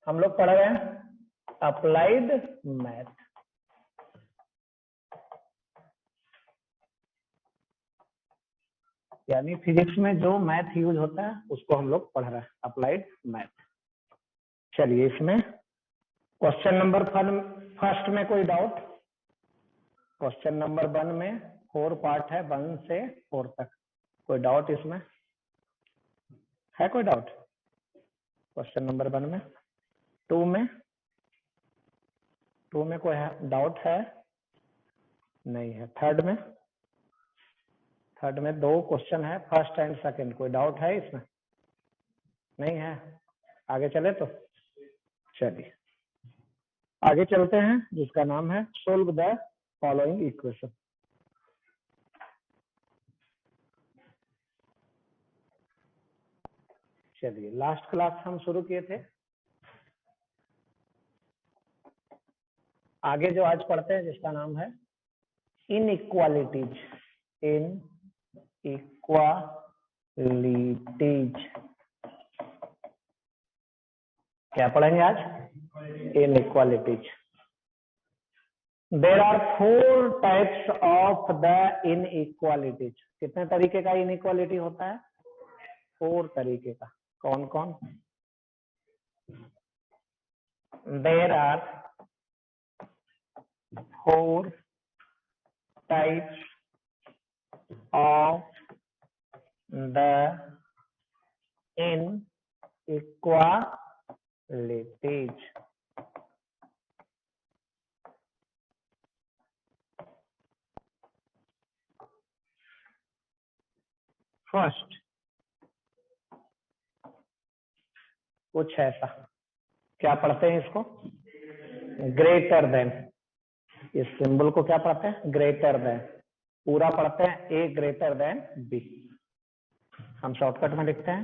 हम लोग पढ़ रहे हैं अप्लाइड मैथ। यानी फिजिक्स में जो मैथ यूज होता है उसको हम लोग पढ़ रहे हैं, अप्लाइड मैथ। चलिए, इसमें क्वेश्चन नंबर फर्स्ट में कोई डाउट? क्वेश्चन नंबर 1 में 4 पार्ट है, 1 से 4 तक। कोई डाउट इसमें है? कोई डाउट क्वेश्चन नंबर 1 में? 2 में कोई डाउट है? नहीं है। थर्ड में 2 क्वेश्चन है, फर्स्ट एंड सेकंड। कोई डाउट है इसमें? नहीं है। आगे चले तो चलिए आगे चलते हैं, जिसका नाम है सोल्व द फॉलोइंग इक्वेशन। चलिए, लास्ट क्लास हम शुरू किए थे। आगे जो आज पढ़ते हैं जिसका नाम है इनइक्वालिटीज। क्या पढ़ेंगे आज? Inequalities. There are 4 types of the inequalities. कितने तरीके का इनइक्वालिटी होता है? 4 तरीके का। कौन कौन? There are 4 types of the inequalities. First, कुछ ऐसा, क्या पढ़ते हैं इसको? Greater then. इस सिंबल को क्या पढ़ते हैं? Greater than. पूरा पढ़ते हैं ए ग्रेटर देन बी। हम शॉर्टकट में लिखते हैं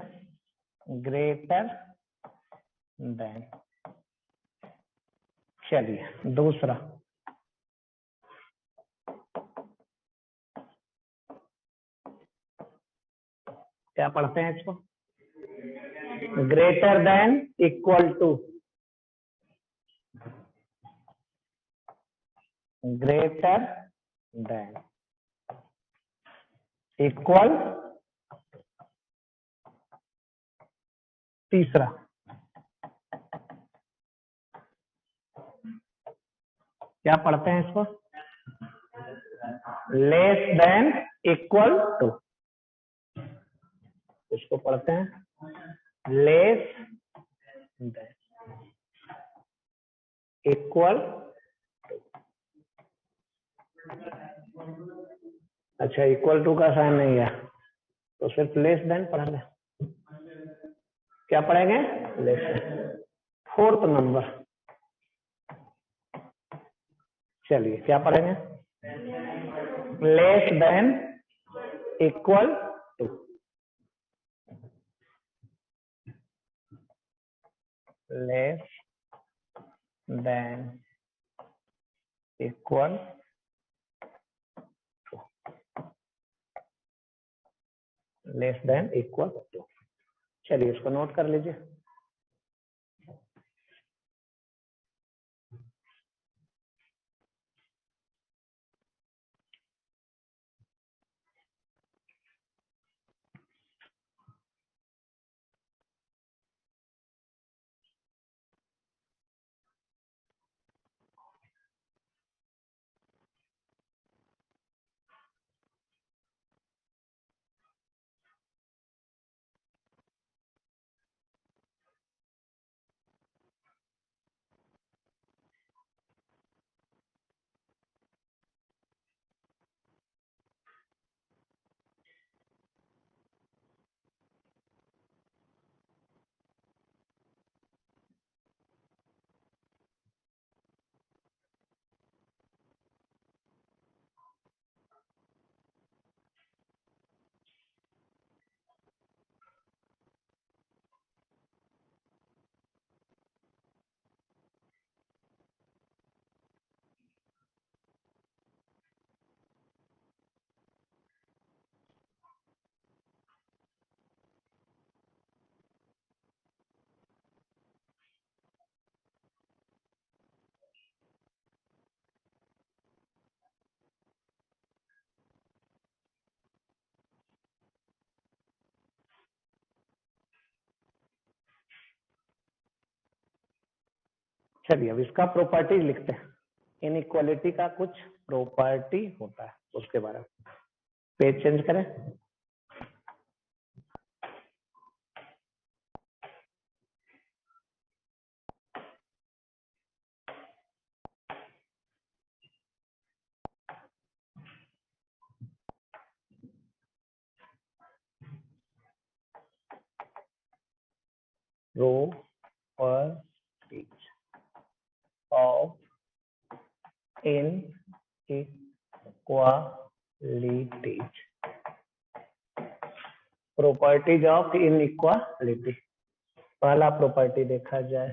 ग्रेटर देन। चलिए, दूसरा, क्या पढ़ते हैं इसको? Greater than equal to. Greater than equal. तीसरा, क्या पढ़ते हैं इसको? Less than equal to. इसको पढ़ते हैं लेस देन इक्वल। अच्छा, इक्वल टू का साइन नहीं है तो सिर्फ लेस देन पढ़ लें। क्या पढ़ेंगे? Less then. 4th नंबर, चलिए क्या पढ़ेंगे? Less than equal to. Less than equal to. Less than equal to. चलिए, इसको नोट कर लीजिए। चलिए अब इसका प्रॉपर्टी लिखते हैं। इनइक्वालिटी का कुछ प्रॉपर्टी होता है, उसके बारे में। पेज चेंज करें। properties of inequalities। Properties of inequality. पहला प्रॉपर्टी देखा जाए,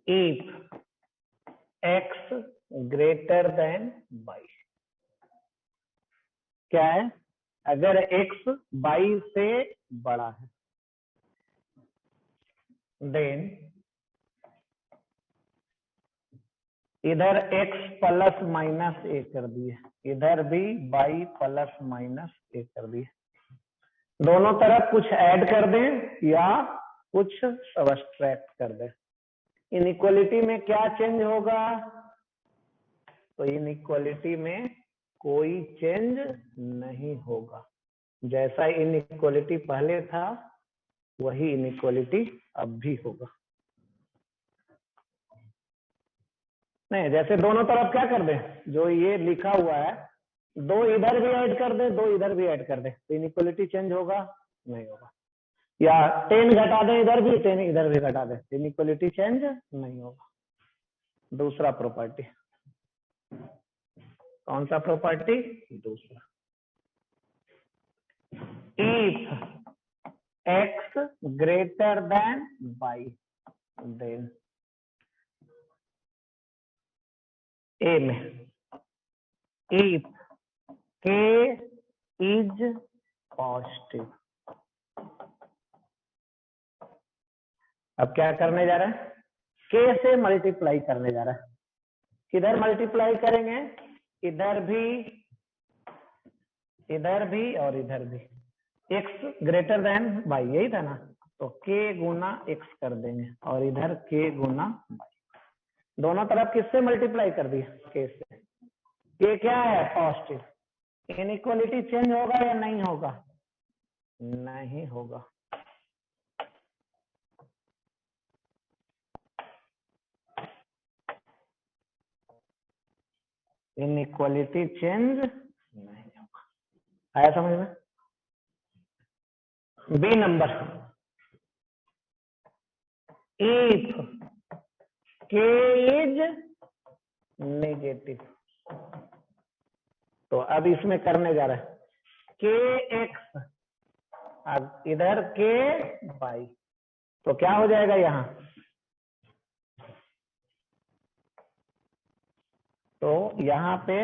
if x greater than y। क्या है? अगर x y से बड़ा है देन इधर x प्लस माइनस a कर दिए, इधर भी y प्लस माइनस a कर दिए। दोनों तरफ कुछ ऐड कर दें या कुछ सब्ट्रैक्ट कर दें। इनइक्वालिटी में क्या चेंज होगा? तो इनइक्वालिटी में कोई चेंज नहीं होगा। जैसा इनइक्वालिटी पहले था वही इनइक्वालिटी अब भी होगा। नहीं, जैसे दोनों तरफ क्या कर दें, जो ये लिखा हुआ है, दो इधर भी ऐड कर दे, दो इधर भी ऐड कर दे, तो इनइक्वालिटी चेंज होगा? नहीं होगा। या 10 घटा दें इधर भी, 10 इधर भी घटा दें, इनइक्वालिटी चेंज नहीं होगा। दूसरा प्रॉपर्टी, कौन सा प्रॉपर्टी? दूसरा, if x greater than y then a में इफ k इज पॉजिटिव। अब क्या करने जा रहा है? k से मल्टीप्लाई करने जा रहा है। किधर मल्टीप्लाई करेंगे? इधर भी और इधर भी। x ग्रेटर देन y, यही था ना, तो k गुना x कर देंगे और इधर k गुना y। दोनों तरफ किससे मल्टीप्लाई कर दिए? k से। k क्या है? पॉजिटिव। इनइक्वालिटी चेंज होगा या नहीं होगा? नहीं होगा। इनइक्वालिटी चेंज नहीं होगा। आया समझ में? B number, if k is negative. तो अब इसमें करने जा रहा है kx, इधर k y, तो क्या हो जाएगा यहाँ? तो यहाँ पे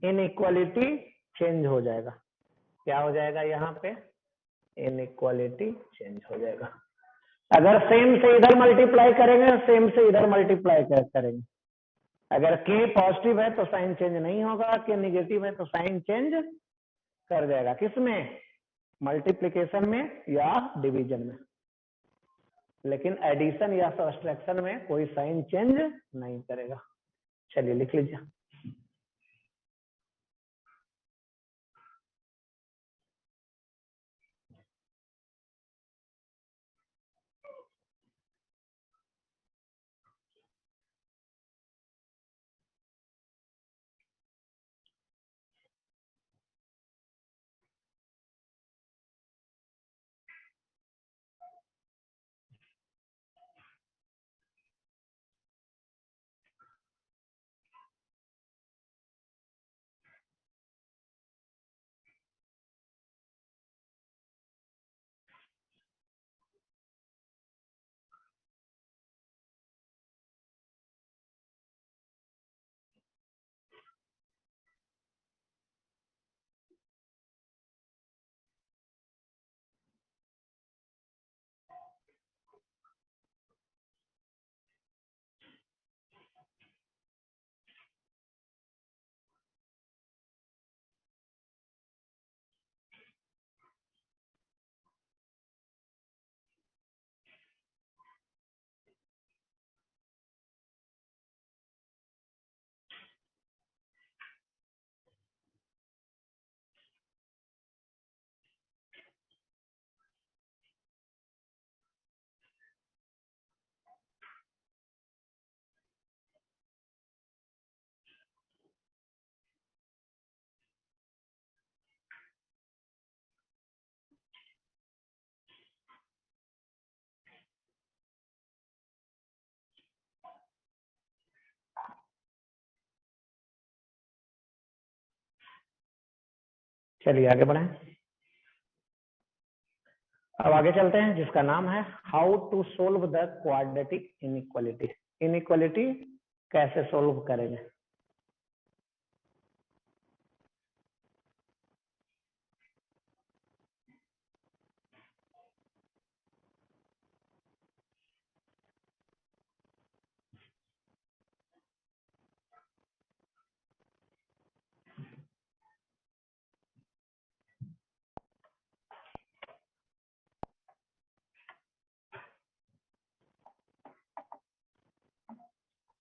इनइक्वालिटी चेंज हो जाएगा। क्या हो जाएगा यहाँ पे? इनइक्वालिटी चेंज हो जाएगा। अगर सेम से इधर मल्टीप्लाई करेंगे, सेम से इधर मल्टीप्लाई करेंगे। अगर k पॉजिटिव है तो साइन चेंज नहीं होगा, k नेगेटिव है तो साइन चेंज कर जाएगा। किसमें? मल्टीप्लिकेशन में या डिवीजन में। लेकिन एडिशन या सब्ट्रैक्शन में कोई साइन चेंज नहीं करेगा। चलिए लिख लीजिए। चलिए आगे बढ़ें। अब आगे चलते हैं जिसका नाम है how to solve the quadratic inequality. Inequality कैसे सोल्व करेंगे।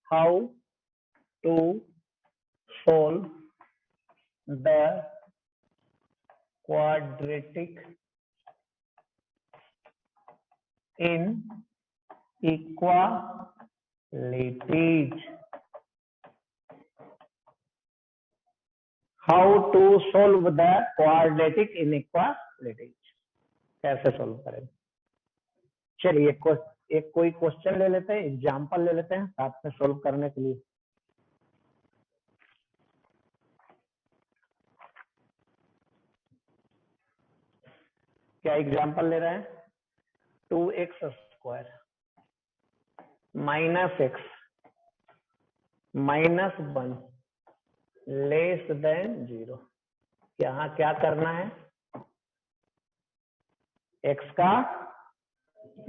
How to solve the quadratic inequalities। How to solve the quadratic inequalities, कैसे सोल्व करेंगे। चलिए एक कोई क्वेश्चन ले लेते हैं, एग्जांपल ले लेते हैं साथ में सोल्व करने के लिए। क्या एग्जांपल ले रहे हैं, 2x square minus x minus 1 less than 0। यहाँ क्या करना है, x का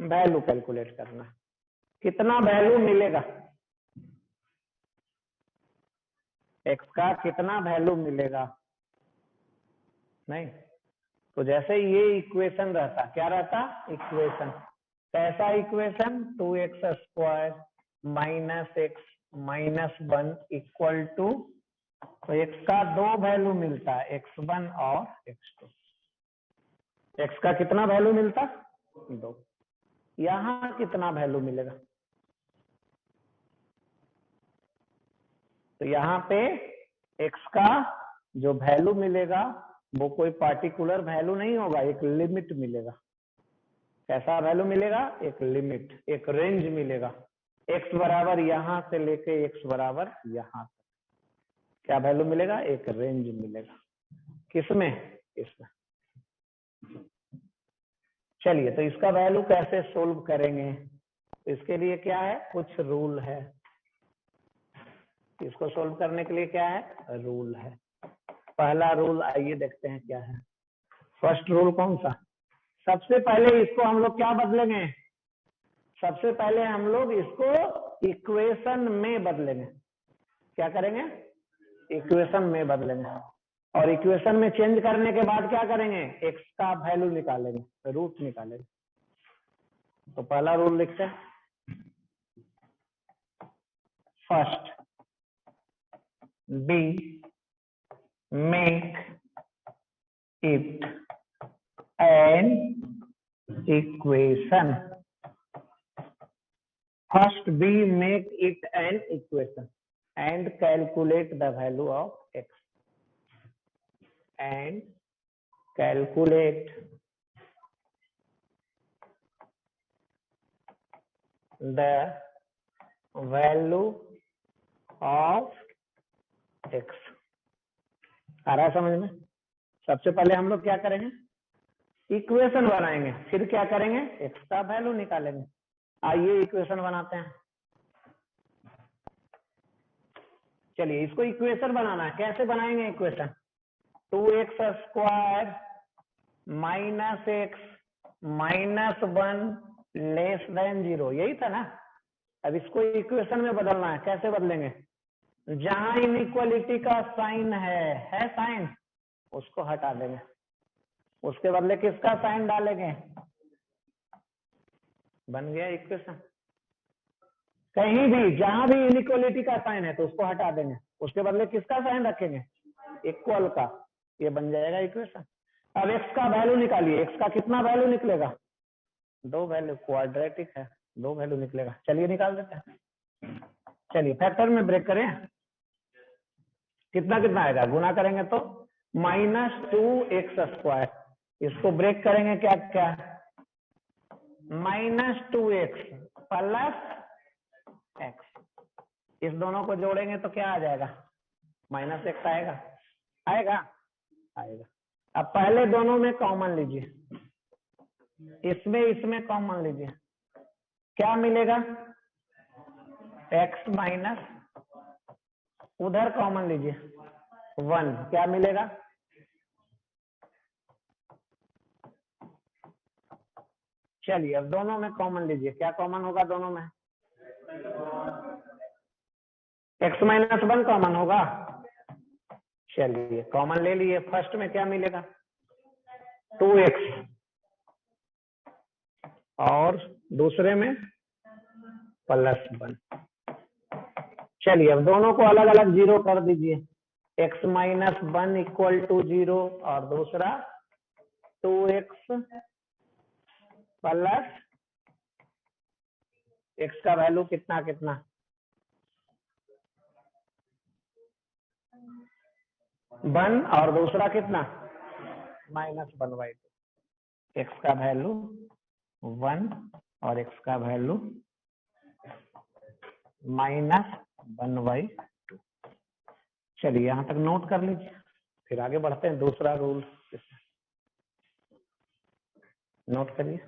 वैल्यू कैलकुलेट करना है। कितना वैल्यू मिलेगा, x का कितना वैल्यू मिलेगा। नहीं तो जैसे ये इक्वेशन रहता, क्या रहता, इक्वेशन कैसा equation, 2x square minus x minus 1 equal to, तो x का दो वैल्यू मिलता है, x1 और x2। x का कितना वैल्यू मिलता, 2। यहां कितना वैल्यू मिलेगा, तो यहाँ पे x का जो वैल्यू मिलेगा वो कोई पार्टिकुलर वैल्यू नहीं होगा, एक लिमिट मिलेगा। कैसा वैल्यू मिलेगा, एक लिमिट, एक रेंज मिलेगा। x बराबर यहां से लेके x बराबर यहां तक क्या वैल्यू मिलेगा, एक रेंज मिलेगा। किसमें, इसमें। चलिए तो इसका वैल्यू कैसे सोल्व करेंगे, इसके लिए क्या है, कुछ रूल है। इसको सोल्व करने के लिए क्या है, रूल है। पहला रूल आइए देखते हैं क्या है। फर्स्ट रूल कौन सा, सबसे पहले इसको हम लोग क्या बदलेंगे, सबसे पहले हम लोग इसको इक्वेशन में बदलेंगे। क्या करेंगे, इक्वेशन में बदलेंगे, और इक्वेशन में चेंज करने के बाद क्या करेंगे, x का वैल्यू निकालेंगे, रूट निकालेंगे। तो पहला रूल लिखते हैं, first be make it an equation. First be make it an equation and calculate the value of x and calculate the value of x। आ रहा है समझ में। सबसे पहले हम लोग क्या करेंगे, इक्वेशन बनाएंगे, फिर क्या करेंगे, x का वैल्यू निकालेंगे। आइए इक्वेशन बनाते हैं। चलिए इसको इक्वेशन बनाना है, कैसे बनाएंगे equation, 2x square minus x minus 1 less than 0, यही था ना। अब इसको इक्वेशन में बदलना है, कैसे बदलेंगे, जहां इनइक्वालिटी का साइन है साइन, उसको हटा देंगे, उसके बदले किसका साइन डालेंगे, बन गया इक्वेशन। कहीं भी जहां भी इनइक्वालिटी का साइन है तो उसको हटा देंगे, उसके बदले किसका साइन रखेंगे, इक्वल का, ये बन जाएगा इक्वेशन। अब x का वैल्यू निकालिए, x का कितना वैल्यू निकलेगा, दो वैल्यू, क्वाड्रेटिक है, दो वैल्यू निकलेगा। चलिए निकाल देते हैं। चलिए फैक्टर में ब्रेक करें, कितना कितना आएगा, गुना करेंगे तो -2x स्क्वायर, इसको ब्रेक करेंगे क्या क्या, -2x प्लस x, इस दोनों को जोड़ेंगे तो क्या आ जाएगा, -x आएगा, आएगा आएगा। अब पहले दोनों में कॉमन लीजिए, इसमें कॉमन लीजिए, क्या मिलेगा? x माइनस, उधर कॉमन लीजिए 1, क्या मिलेगा? चलिए अब दोनों में कॉमन लीजिए, क्या कॉमन होगा दोनों में? x माइनस 1 कॉमन होगा। चलिए कॉमन ले लिए, फर्स्ट में क्या मिलेगा? 2x, और दूसरे में +1। चलिए अब दोनों को अलग अलग जीरो कर दीजिए, x माइनस 1 इक्वल टू 0 और दूसरा 2x प्लस x का वैल्यू कितना कितना? 1 और दूसरा कितना? -1/2। x का वैल्यू 1 और x का वैल्यू -1/2। चलिए यहाँ तक नोट कर लीजिए, फिर आगे बढ़ते हैं। दूसरा रूल नोट करिए।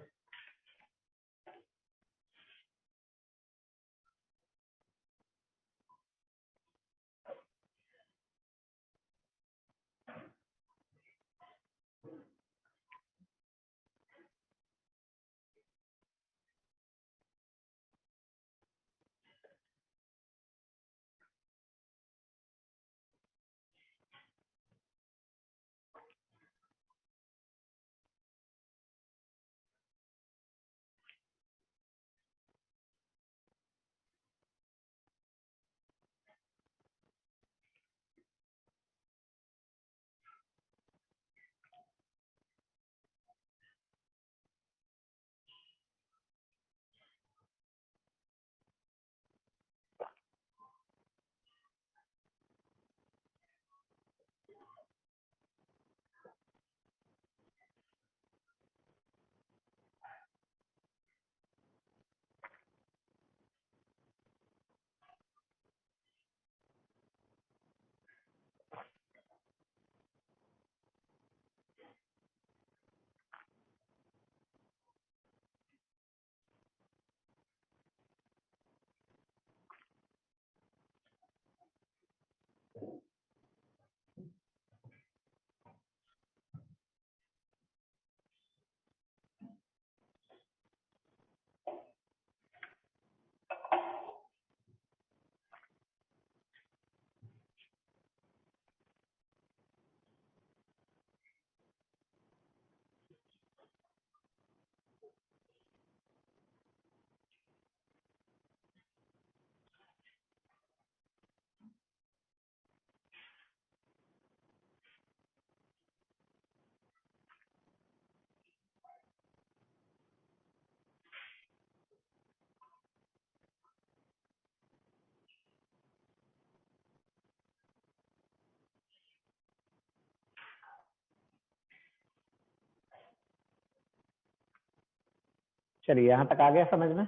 चलिए यहाँ तक आ गया समझ में।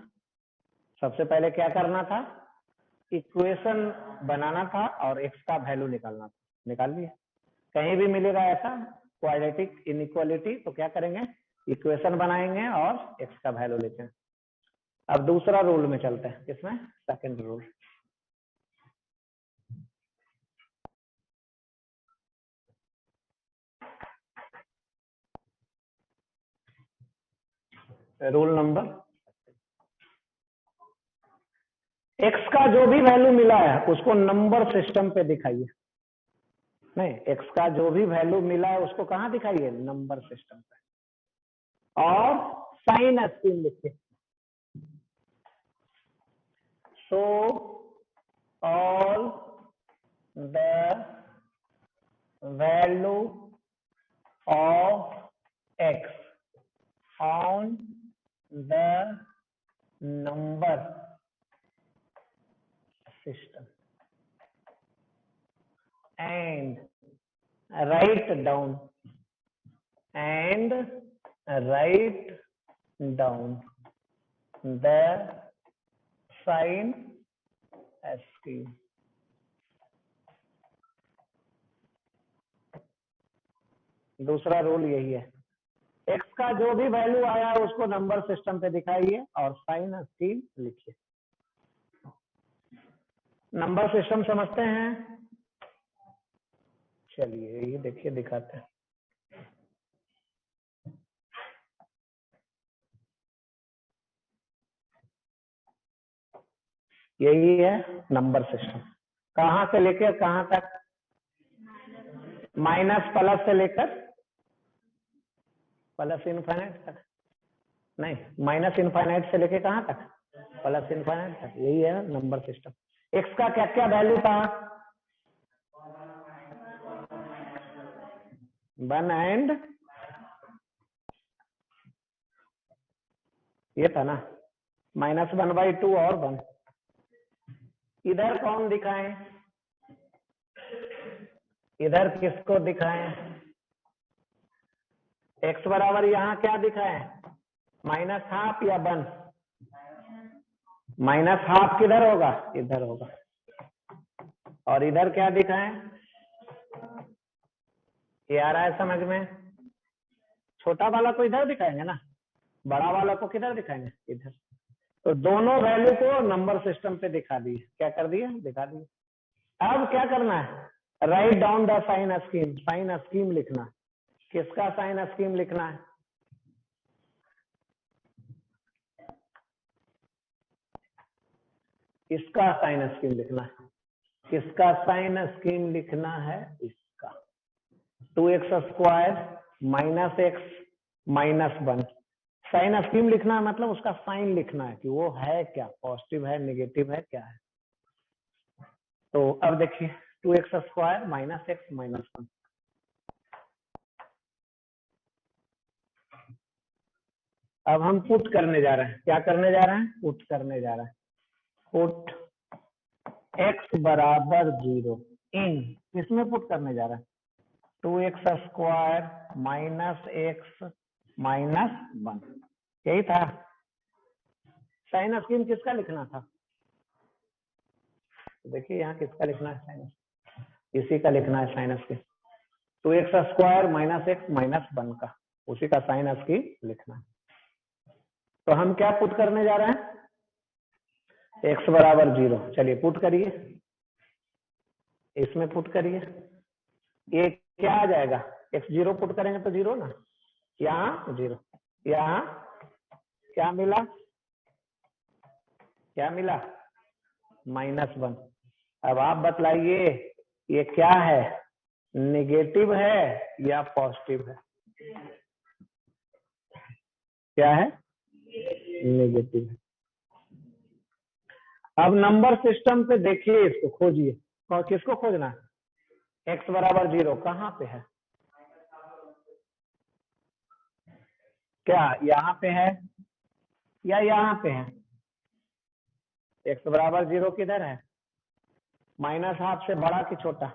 सबसे पहले क्या करना था? इक्वेशन बनाना था और x का वैल्यू निकालना था। निकाल लिया। कहीं भी मिलेगा ऐसा क्वाड्रेटिक इनइक्वालिटी तो क्या करेंगे? इक्वेशन बनाएंगे और x का वैल्यू लेते हैं। अब दूसरा रूल में चलते हैं, किसमें? Second rule. Rule number, x का जो भी वैल्यू मिला है उसको नंबर सिस्टम पे दिखाइए। नहीं, x का जो भी वैल्यू मिला है उसको कहाँ दिखाइए? नंबर सिस्टम पे। और साइन स्कीम लिखिए। So all the value of x on the number system and write down the sign scheme. दूसरा रूल यही है, एक्स का जो भी वैल्यू आया है उसको नंबर सिस्टम पे दिखाइए और साइन स्कीम लिखिए। नंबर सिस्टम समझते हैं? चलिए ये देखिए दिखाते हैं। यही है नंबर सिस्टम। कहां से लेकर कहां तक? माइनस प्लस से लेकर प्लस इनफाइनाइट तक। नहीं, माइनस इनफाइनाइट से लेकर कहां तक? प्लस इनफाइनाइट तक। यही है नंबर सिस्टम। एक्स का क्या क्या वैल्यू था? 1 एंड ये था ना, -1/2 और 1। इधर कौन दिखाएं? इधर किसको दिखाएं? एक्स बराबर यहाँ क्या दिखाएं? -12 या 1? -12 किधर होगा? इधर होगा। और इधर क्या दिखाएं? ये आ रहा है समझ में? छोटा वाला को इधर दिखाएंगे ना, बड़ा वाला को किधर दिखाएंगे? इधर। तो दोनों वैल्यू को नंबर सिस्टम पे दिखा दिए। क्या कर दिए? दिखा दिए। अब क्या करना है? Write down the sign scheme. Sign scheme लिखना। किसका साइन स्कीम लिखना है? इसका साइन स्कीम लिखना है। किसका साइन स्कीम लिखना है? इसका। 2x² -x -1। साइन स्कीम लिखना है मतलब उसका साइन लिखना है कि वो है क्या, पॉजिटिव है, नेगेटिव है, क्या है। तो अब देखिए 2x² -x -1। अब हम पुट करने जा रहे हैं। क्या करने जा रहे हैं? पुट करने जा रहे हैं। पुट x बराबर 0 इन, किसमें पुट करने जा रहे हैं? 2x² -x -1। यही था साइन स्कीम। किसका लिखना था? देखिए यहाँ किसका लिखना है? साइन, इसी का लिखना है साइन स्कीम। 2x² -x -1 का, उसी का साइन स्कीम लिखना है। तो हम क्या पुट करने जा रहे हैं? x बराबर 0। चलिए पुट करिए, इसमें पुट करिए। ये क्या आ जाएगा? x0 पुट करेंगे तो 0 ना, यहाँ 0, यहाँ क्या मिला? क्या मिला? -1। अब आप बतलाइए ये क्या है, नेगेटिव है या पॉजिटिव है? क्या है? नेगेटिव है। अब नंबर सिस्टम पे देखिए, इसको खोजिए। और किसको खोजना है? x बराबर 0 कहाँ पे है? क्या यहाँ पे है या यहाँ पे है? x बराबर 0 किधर है? -12 से बड़ा कि छोटा?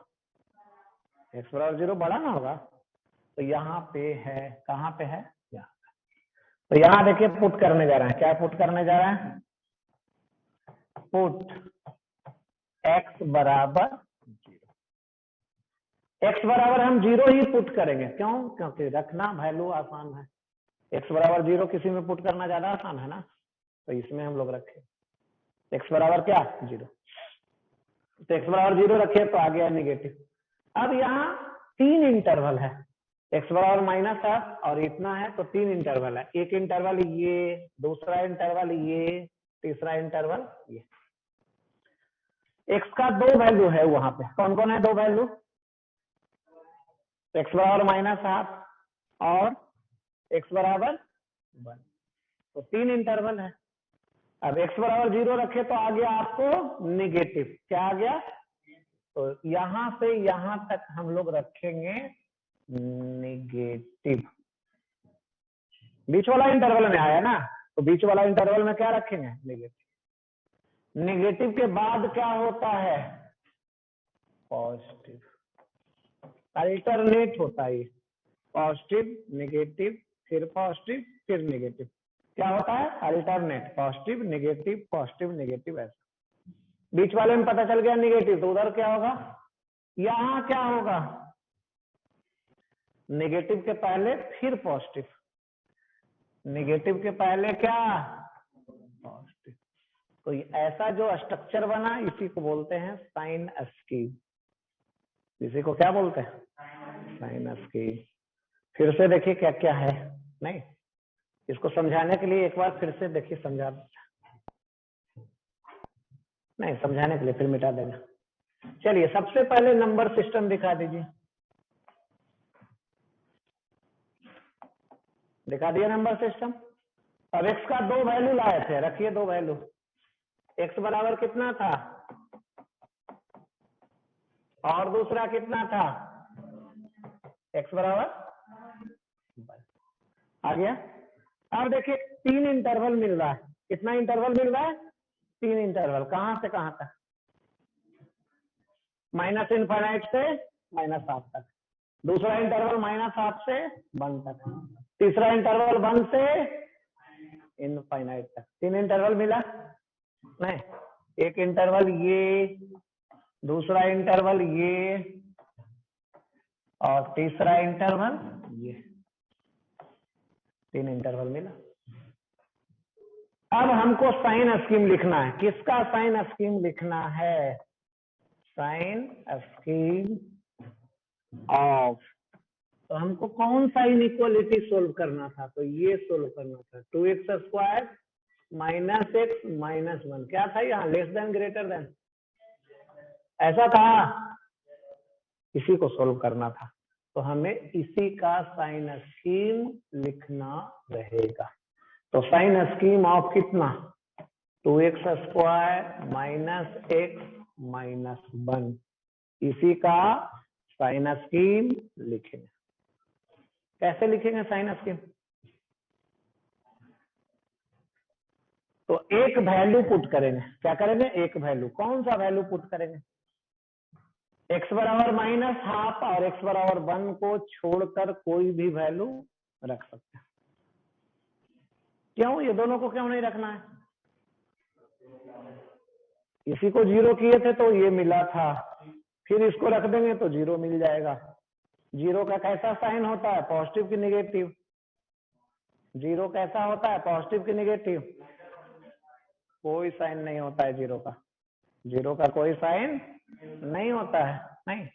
x बराबर 0 बड़ा ना होगा, तो यहाँ पे है। कहाँ पे है? यहाँ। तो यहाँ देखिए पुट करने जा रहे हैं। क्या पुट करने जा रहे हैं? पुट x बराबर 0। x बराबर हम 0 ही पुट करेंगे। क्यों? क्योंकि रखना वैल्यू आसान है। x बराबर 0 किसी में पुट करना ज्यादा आसान है ना, तो इसमें हम लोग रखे x बराबर क्या? 0। तो x बराबर 0 रखे तो आ गया नेगेटिव। अब यहाँ 3 इंटरवल है, x बराबर -12 और इतना है, तो 3 इंटरवल है। एक इंटरवल ये, दूसरा इंटरवल ये, तीसरा इंटरवल ये। x का 2 वैल्यू है वहां पे। कौन कौन है 2 वैल्यू? x बराबर -12 और x बराबर 1। तो 3 इंटरवल है। अब x बराबर 0 रखे तो आ गया आपको नेगेटिव। क्या आ गया? तो यहां से यहां तक हम लोग रखेंगे नेगेटिव। बीच वाला इंटरवल में आया ना, तो बीच वाला इंटरवल में क्या रखेंगे? नेगेटिव। नेगेटिव के बाद क्या होता है? पॉजिटिव। अल्टरनेट होता है, पॉजिटिव नेगेटिव फिर पॉजिटिव फिर नेगेटिव। क्या होता है? अल्टरनेट, पॉजिटिव नेगेटिव ऐसा। बीच वाले में पता चल गया नेगेटिव, तो उधर क्या होगा? यहाँ क्या होगा? नेगेटिव के पहले फिर पॉजिटिव, नेगेटिव के पहले क्या, पॉजिटिव। तो ऐसा जो स्ट्रक्चर बना इसी को बोलते हैं साइन स्कीम। इसी को क्या बोलते हैं, साइन स्कीम। फिर से देखिए क्या क्या है, नहीं इसको समझाने के लिए एक बार फिर से देखिए, समझा नहीं समझाने के लिए फिर मिटा देगा। चलिए सबसे पहले नंबर सिस्टम दिखा दीजिए, दिखा दिया नंबर सिस्टम। अब x का 2 वैल्यू लाए थे, रखिए 2 वैल्यू। x बराबर कितना था और दूसरा कितना था, x बराबर आ गया। अब देखिए 3 इंटरवल मिल रहा है, कितना इंटरवल मिल रहा है, 3 इंटरवल। कहां से कहां तक, -∞ से -7 तक। दूसरा इंटरवल -7 से 1 तक। तीसरा इंटरवल 1 से इनफाइनाइट तक। 3 इंटरवल मिला नहीं, एक इंटरवल ये, दूसरा इंटरवल ये और तीसरा इंटरवल ये, 3 इंटरवल मिला। अब हमको साइन स्कीम लिखना है। किसका साइन स्कीम लिखना है, साइन स्कीम ऑफ। तो हमको कौन सा इनइक्वालिटी सोल्व करना था, तो ये सोल्व करना था। 2x² -x -1 क्या था यहाँ, लेस देन ग्रेटर देन, ऐसा था, इसी को सोल्व करना था। तो हमें इसी का साइन स्कीम लिखना रहेगा। तो साइन स्कीम ऑफ कितना, 2x² -x -1, इसी का साइन स्कीम लिखेंगे। कैसे लिखेंगे साइन स्कीम, तो एक वैल्यू पुट करेंगे। क्या करेंगे, एक वैल्यू। कौन सा वैल्यू पुट करेंगे, x बराबर -½ और x बराबर 1 को छोड़कर कोई भी वैल्यू रख सकते हैं। क्यों, ये दोनों को क्यों नहीं रखना है, इसी को 0 किए थे तो ये मिला था, फिर इसको रख देंगे तो 0 मिल जाएगा। 0 का कैसा साइन होता है, पॉजिटिव की निगेटिव। 0 कैसा होता है, पॉजिटिव की निगेटिव, कोई साइन नहीं होता है 0 का। 0 का कोई साइन नहीं होता है, नहीं।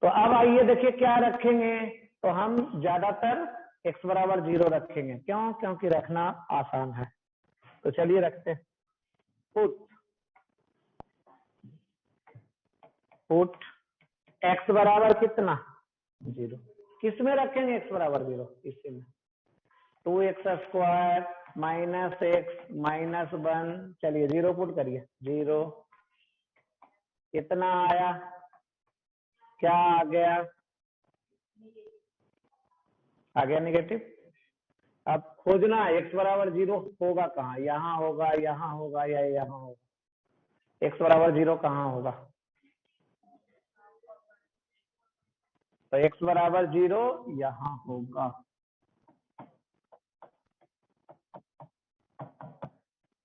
तो अब आइए देखिए क्या रखेंगे, तो हम ज्यादातर x बराबर 0 रखेंगे। क्यों, क्योंकि रखना आसान है। तो चलिए रखते हैं, पुट x बराबर कितना, 0। किस में रखेंगे x बराबर 0, इसी में। 2x² -x -1, चलिए 0 पुट करिए, 0। कितना आया, क्या आ गया, आ गया निगेटिव। अब खोजना x बराबर 0 होगा कहाँ, यहाँ होगा, यहाँ होगा या यहाँ होगा। x बराबर 0 कहाँ होगा, तो x बराबर 0 यहाँ होगा।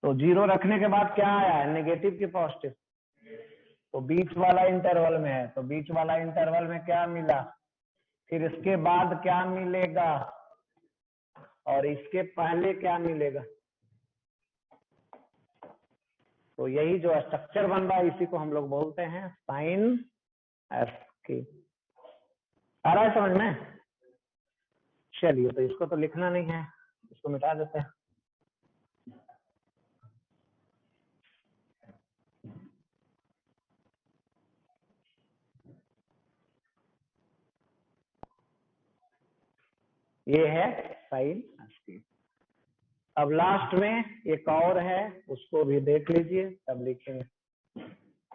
तो 0 रखने के बाद क्या आया है, नेगेटिव की पॉजिटिव, तो बीच वाला इंटरवल में है। तो बीच वाला इंटरवल में क्या मिला, फिर इसके बाद क्या मिलेगा और इसके पहले क्या मिलेगा। तो यही जो स्ट्रक्चर बन रहा है इसी को हम लोग बोलते हैं साइन स्कीम। आ रहा है समझ में, चलिए तो इसको तो लिखना नहीं है, इसको मिटा देते हैं। ये है साइन स्कीम। अब लास्ट में एक और है, उसको भी देख लीजिए तब लिखेंगे।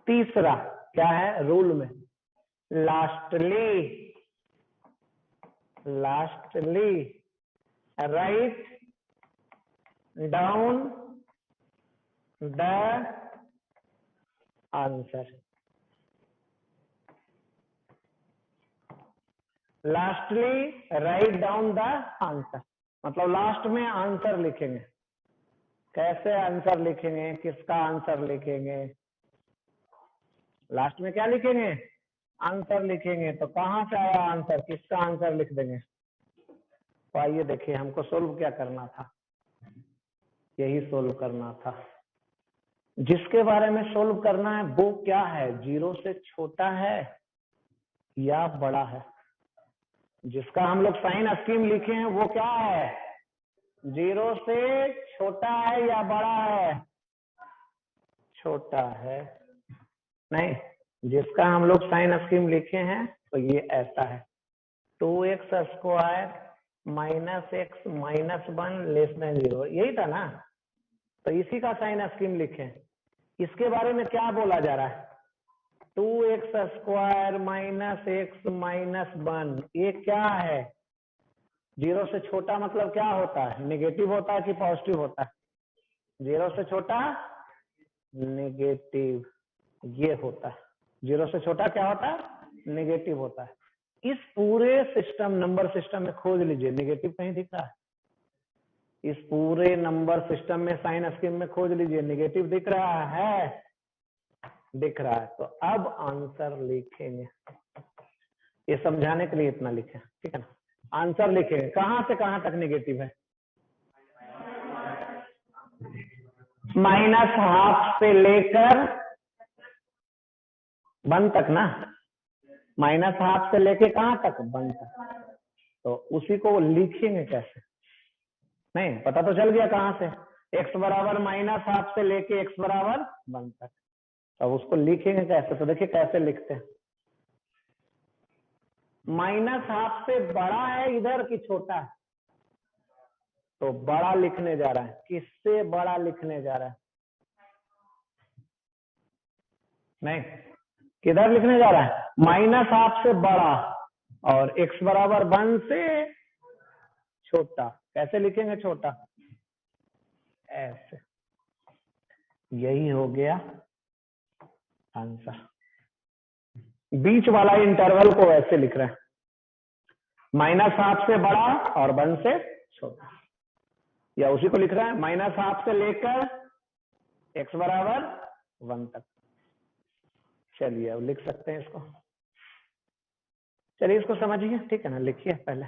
तीसरा क्या है रूल में, lastly right down the answer. Lastly right down the answer, मतलब लास्ट में आंसर लिखेंगे। कैसे आंसर लिखेंगे, किसका आंसर लिखेंगे, लास्ट में क्या लिखेंगे, आंसर लिखेंगे। तो कहां से आया आंसर, किसका आंसर लिख देंगे, तो आइए देखिए हमको सोल्व क्या करना था, यही सोल्व करना था। जिसके बारे में सोल्व करना है वो क्या है, 0 से छोटा है या बड़ा है। जिसका हम लोग साइन स्कीम लिखे हैं वो क्या है, 0 से छोटा है या बड़ा है, छोटा है। नहीं, जिसका हम लोग साइन स्कीम लिखे हैं तो ये ऐसा है, 2x square minus x minus 1 less than 0, यही था ना। तो इसी का साइन स्कीम लिखे। इसके बारे में क्या बोला जा रहा है, 2x square minus x minus 1, ये क्या है, 0 से छोटा मतलब क्या होता है, नेगेटिव होता है कि पॉजिटिव होता है, 0 से छोटा नेगेटिव, ये होता है। 0 से छोटा क्या होता है, नेगेटिव होता है। इस पूरे सिस्टम, नंबर सिस्टम में खोज लीजिए, नेगेटिव कहीं दिख रहा है, इस पूरे नंबर सिस्टम में साइन स्कीम में खोज लीजिए, नेगेटिव दिख रहा है, दिख रहा है। तो अब आंसर लिखेंगे, ये समझाने के लिए इतना लिखे, ठीक है ना। आंसर लिखेंगे, कहां से कहां तक नेगेटिव है, -½ से लेकर 1 तक ना, -½ से लेके कहां तक, 1 तक। तो उसी को लिखेंगे कैसे, नहीं पता तो चल गया कहां से, x बराबर -½ से लेके x बराबर 1 तक। अब उसको लिखेंगे कैसे, तो देखिए कैसे लिखते हैं। -½ से बड़ा है इधर कि छोटा है, तो बड़ा लिखने जा रहा है, किससे बड़ा लिखने जा रहा है, नहीं किधर लिखने जा रहा है, -½ से बड़ा और x बराबर 1 से छोटा। कैसे लिखेंगे छोटा, ऐसे, यही हो गया आंसर। बीच वाला इंटरवल को ऐसे लिख रहे हैं, -½ से बड़ा और 1 से छोटा, या उसी को लिख रहा है -½ से लेकर x बराबर 1 तक। चलिए अब लिख सकते हैं इसको, चलिए इसको समझिए, ठीक है ना, लिखिए पहले।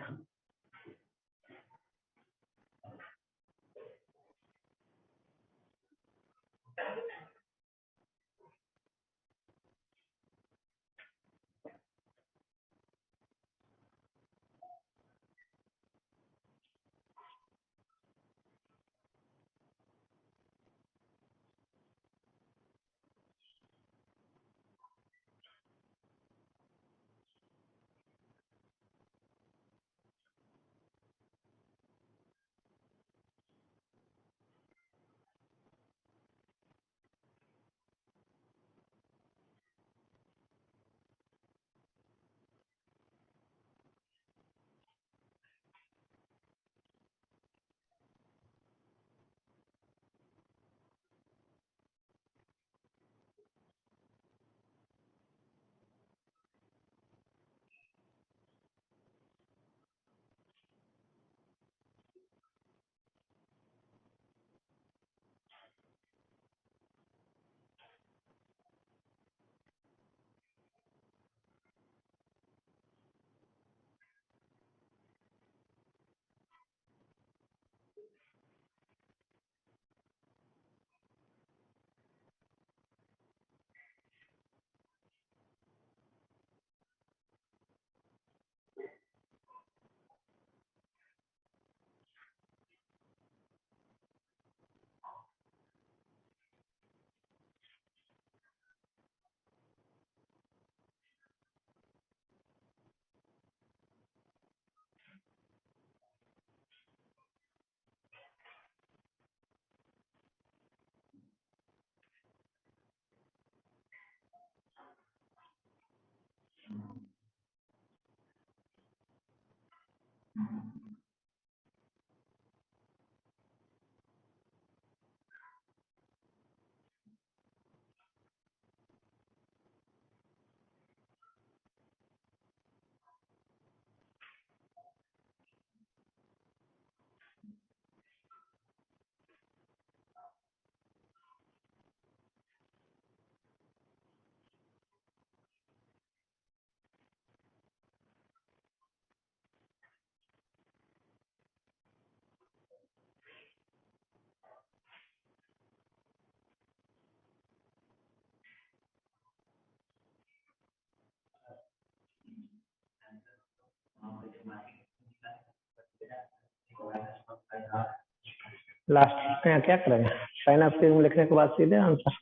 लास्ट में क्या करेंगे? साइन ऑफ स्क्रीन लिखने के बाद सीधे आंसर,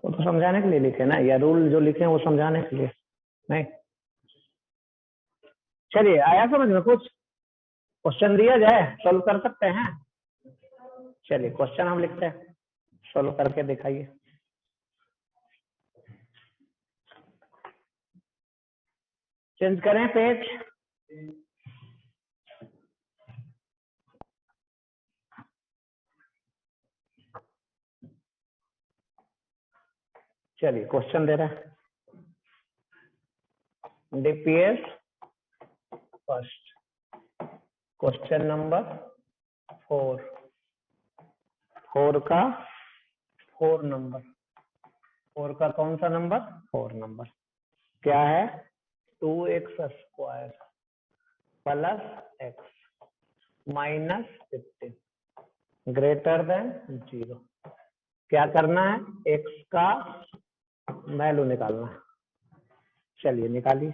वो तो समझाने के लिए लिखे ना, या रूल जो लिखे हैं वो समझाने के लिए नहीं। चलिए, आया समझ में? कुछ क्वेश्चन दिया जाए, सोल्व कर सकते हैं? चलिए क्वेश्चन हम लिखते हैं, सोल्व करके दिखाइए। चेंज करें पेज। चलिए क्वेश्चन दे रहे हैं, डीपीएस फर्स्ट, क्वेश्चन नंबर 4, 4 का 4 नंबर, 4 का कौन सा नंबर? 4 नंबर। क्या है? 2x square plus x minus 15 greater than 0। क्या करना है? x का वैल्यू निकालना है। चलिए निकालिए।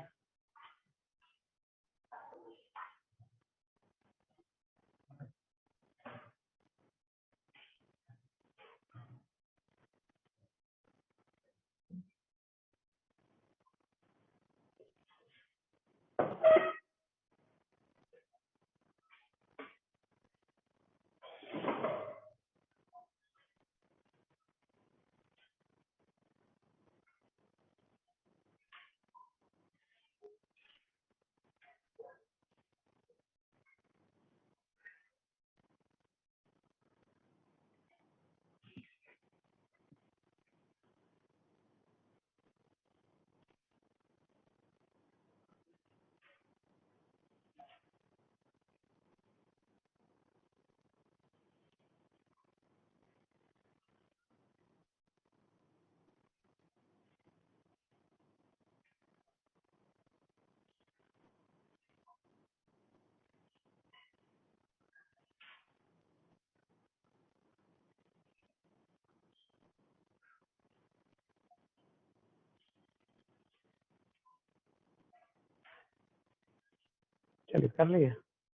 चलिए कर लिए,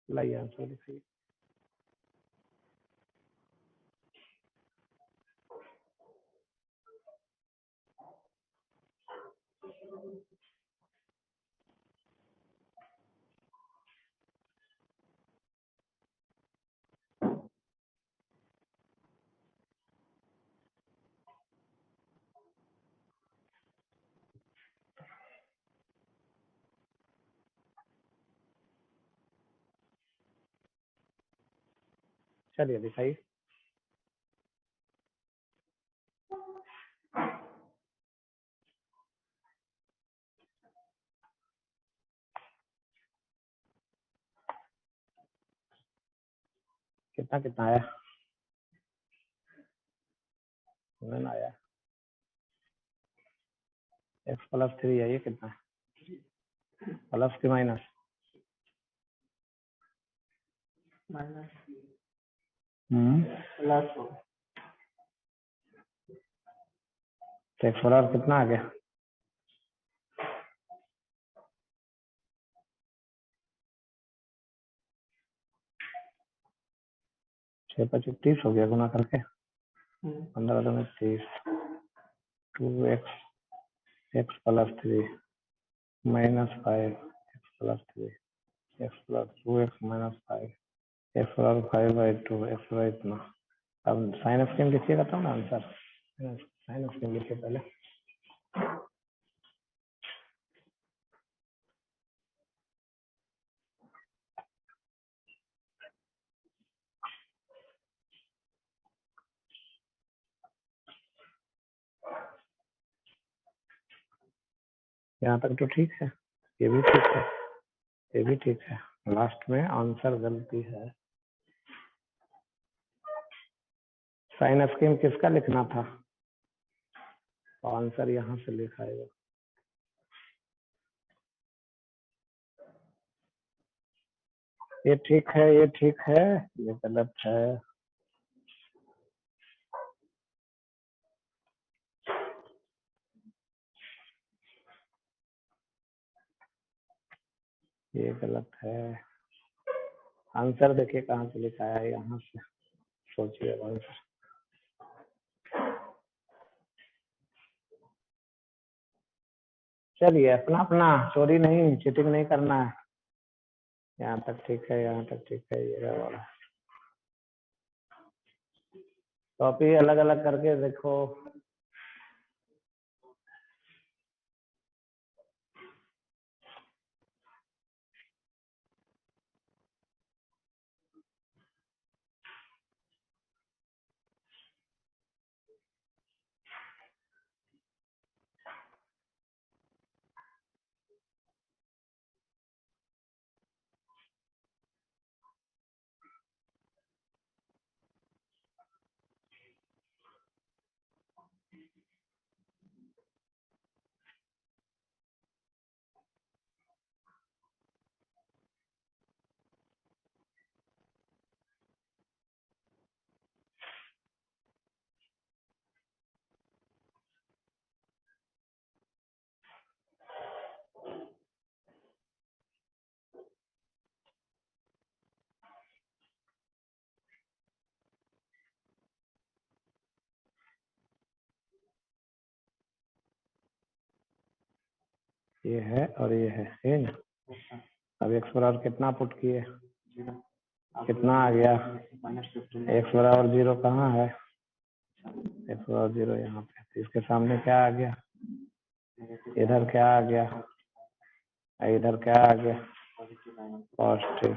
लाइए आंसर लिखिए। चलिए दिखाइए। कितना कितना आया? ना आया। x प्लस 3 है, ये कितना है? प्लस की माइनस? प्लस। तो x प्लस कितना आ गया? 6 25 30 हो गया गुना करके, 15 में 30, 2x x plus 3 minus 5 x plus 3 x plus 2x minus 5 x plus 5/2 x by इतना। अब साइन स्क्रीन लिखिएगा तब ना आंसर। साइन स्क्रीन लिखिए पहले। यहाँ तक तो ठीक है, ये भी ठीक है, ये भी ठीक है। लास्ट में आंसर गलती है। साइन स्कीम किसका लिखना था? तो आंसर यहाँ से लिखाएगा। ये ठीक है, ये ठीक है, ये गलत है। ये गलत है। आंसर देखिए कहाँ से लिखा है, यहाँ से सोचिए आंसर। चलिए अपना अपना, चोरी नहीं, चीटिंग नहीं करना है। यहाँ तक ठीक है, यहाँ तक ठीक है, ये गड़बड़ है। कॉपी अलग अलग करके देखो। ये है और ये है ना। अब x बराबर कितना पुट किए, कितना आ गया, x बराबर 0 कहाँ है, x बराबर 0 यहाँ पे। तो इसके सामने क्या आ गया, इधर क्या आ गया, इधर क्या आ गया, पॉजिटिव।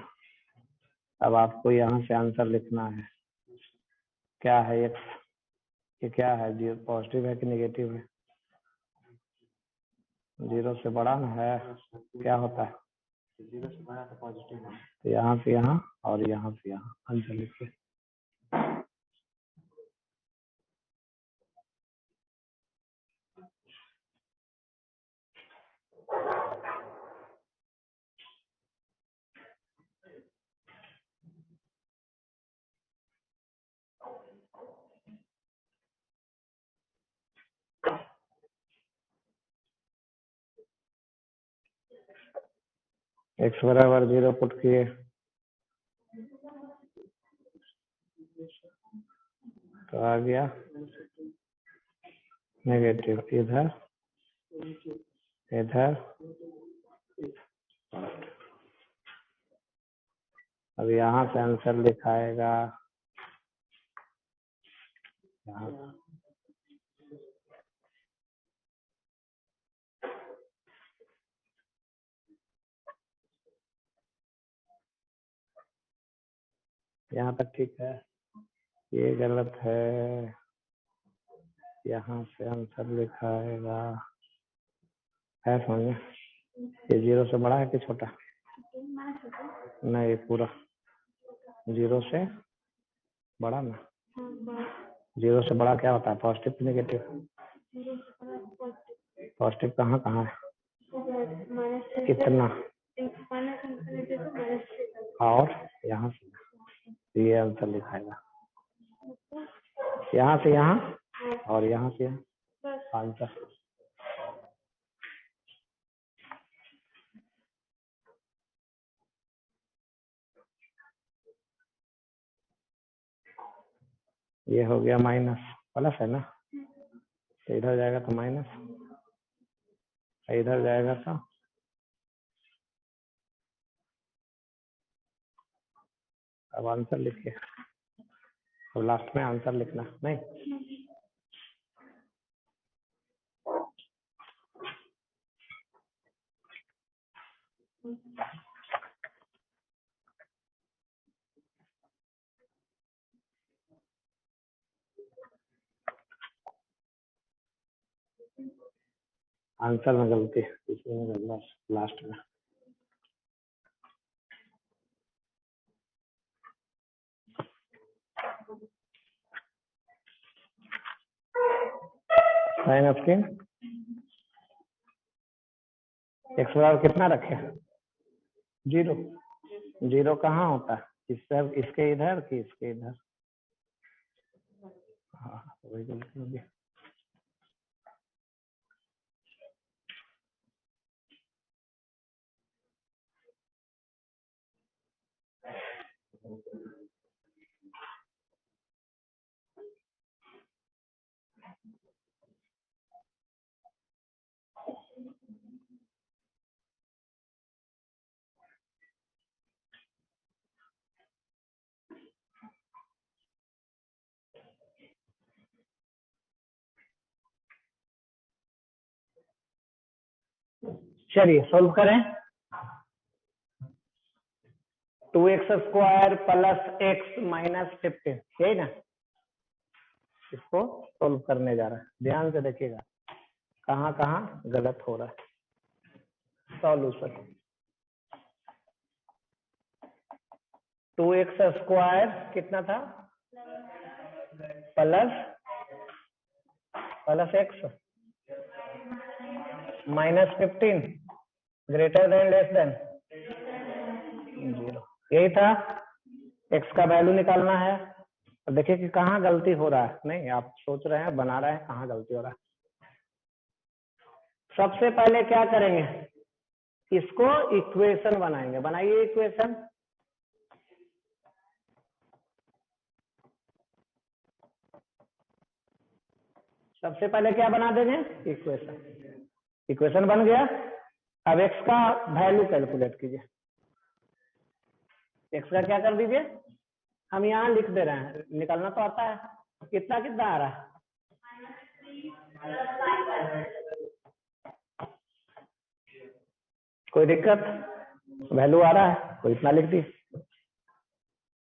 अब आपको यहाँ से आंसर लिखना है, क्या है x, ये क्या है, 0 पॉजिटिव है कि नेगेटिव है, 0 से बड़ा ना है, क्या होता है, 0 से बड़ा तो पॉजिटिव है। तो यहाँ से यहाँ और यहाँ से यहाँ आंसर लिखिए। x बराबर 0 पुट किए तो आ गया नेगेटिव, इधर इधर। अब यहाँ से आंसर लिखाएगा, यहाँ तक ठीक है, ये गलत है, यहाँ से आंसर लिखाएगा, है समझ में। ये 0 से बड़ा है कि छोटा, नहीं पूरा 0 से बड़ा ना, 0 से बड़ा क्या होता है, पॉजिटिव की नेगेटिव, पॉजिटिव कहाँ कहाँ है, कितना, और यहाँ से ये आंसर लिखाएगा, यहाँ से यहाँ और यहाँ से यहाँ आंसर। ये हो गया माइनस, प्लस है ना, तो इधर जाएगा तो माइनस, इधर जाएगा तो अब आंसर लिखिए। अब लास्ट में आंसर लिखना नहीं, आंसर में गलती है, इसमें लास्ट में। साइन ऑफ किन x बराबर कितना रखे, 0, 0 कहाँ होता है, इसके इधर कि इसके इधर, हाँ वही गलती होगी। चलिए सोल्व करें। 2x square plus x minus 15, यही ना। इसको सोल्व करने जा रहा है, ध्यान से देखिएगा कहाँ कहाँ गलत हो रहा है। सॉल्यूशन 2x स्क्वायर कितना था, plus x minus 15 greater than less than 0, यही था। x का वैल्यू निकालना है। अब देखिए कि कहाँ गलती हो रहा है। नहीं, आप सोच रहे हैं, बना रहे हैं, कहाँ गलती हो रहा है। सबसे पहले क्या करेंगे, इसको इक्वेशन बनाएंगे। बनाइए इक्वेशन। सबसे पहले क्या बना देंगे, इक्वेशन। इक्वेशन बन गया। अब x का वैल्यू कैलकुलेट कीजिए। x का क्या कर दीजिए, हम यहाँ लिख दे रहे हैं, निकालना तो आता है। कितना कितना आ रहा है, कोई दिक्कत, वैल्यू आ रहा है, कोई इतना लिख दी।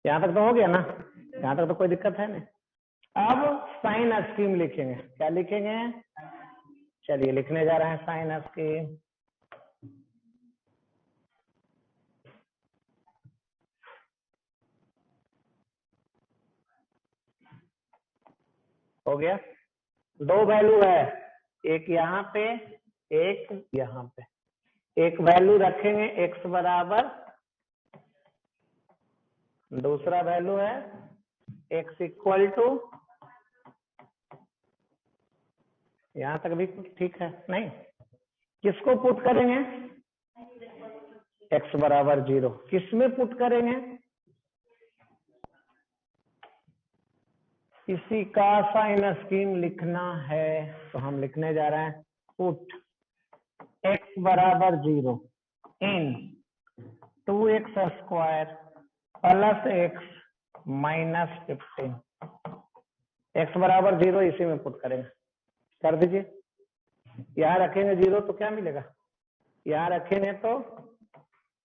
यहाँ तक तो हो गया ना, यहाँ तक तो कोई दिक्कत है नहीं। अब साइन स्कीम लिखेंगे। क्या लिखेंगे, चलिए लिखने जा रहे हैं साइन स्कीम। हो गया। दो वैल्यू है, एक यहाँ पे, एक यहाँ पे। एक वैल्यू रखेंगे x बराबर, दूसरा वैल्यू है x इक्वल टू, यहां तक भी ठीक है। नहीं, किसको पुट करेंगे, x बराबर 0। किस में पुट करेंगे, इसी का साइन स्कीम लिखना है, तो हम लिखने जा रहे हैं पुट x बराबर 0 इन 2x square plus x minus 15। x बराबर 0 इसी में पुट करेंगे। कर दीजिए। यहाँ रखेंगे 0 तो क्या मिलेगा, यहाँ रखेंगे तो,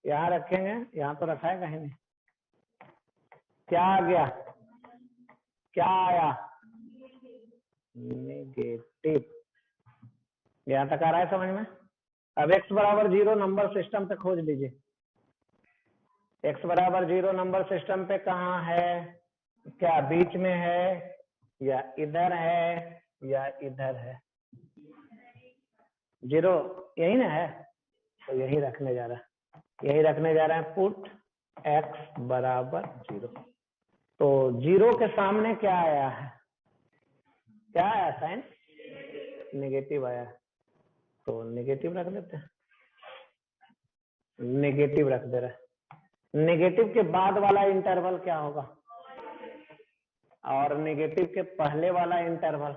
यहाँ रखेंगे, यहाँ तो रखा है कहीं नहीं। क्या आ गया, क्या आया, नेगेटिव। यहाँ तक आ रहा है समझ में। अब x बराबर 0 नंबर सिस्टम पे खोज लीजिए। x बराबर 0 नंबर सिस्टम पे कहाँ है, क्या बीच में है, या इधर है, या इधर है। 0 यही ना है, तो यही रखने जा रहा है, यही रखने जा रहे हैं पुट x बराबर 0। तो 0 के सामने क्या आया है, क्या आया, साइन नेगेटिव आया। तो नेगेटिव रख देते हैं, नेगेटिव रख दे रहे हैं। नेगेटिव के बाद वाला इंटरवल क्या होगा, और नेगेटिव के पहले वाला इंटरवल,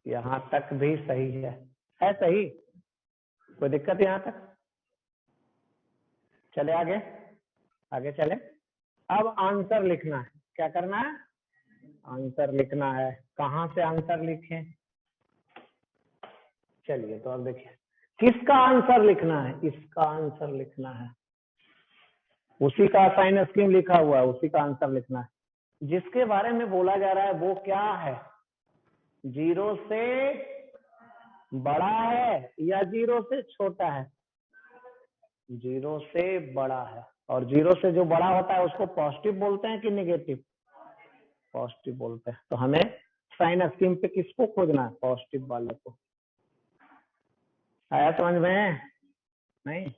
यहां तक भी सही है सही, कोई दिक्कत यहां तक। चले आगे, आगे चले। अब आंसर लिखना है। क्या करना है, आंसर लिखना है। कहां से आंसर लिखें, चलिए तो अब देखिए किसका आंसर लिखना है, इसका आंसर लिखना है। उसी का साइन स्कीम लिखा हुआ है, उसी का आंसर लिखना है। जिसके बारे में बोला जा रहा है वो क्या है, 0 से बड़ा है या 0 से छोटा है, 0 से बड़ा है। और 0 से जो बड़ा होता है उसको पॉजिटिव बोलते हैं कि नेगेटिव, पॉजिटिव बोलते हैं। तो हमें साइन स्कीम पे किसको खोजना है, पॉजिटिव वाले को। आया समझ में, नहीं,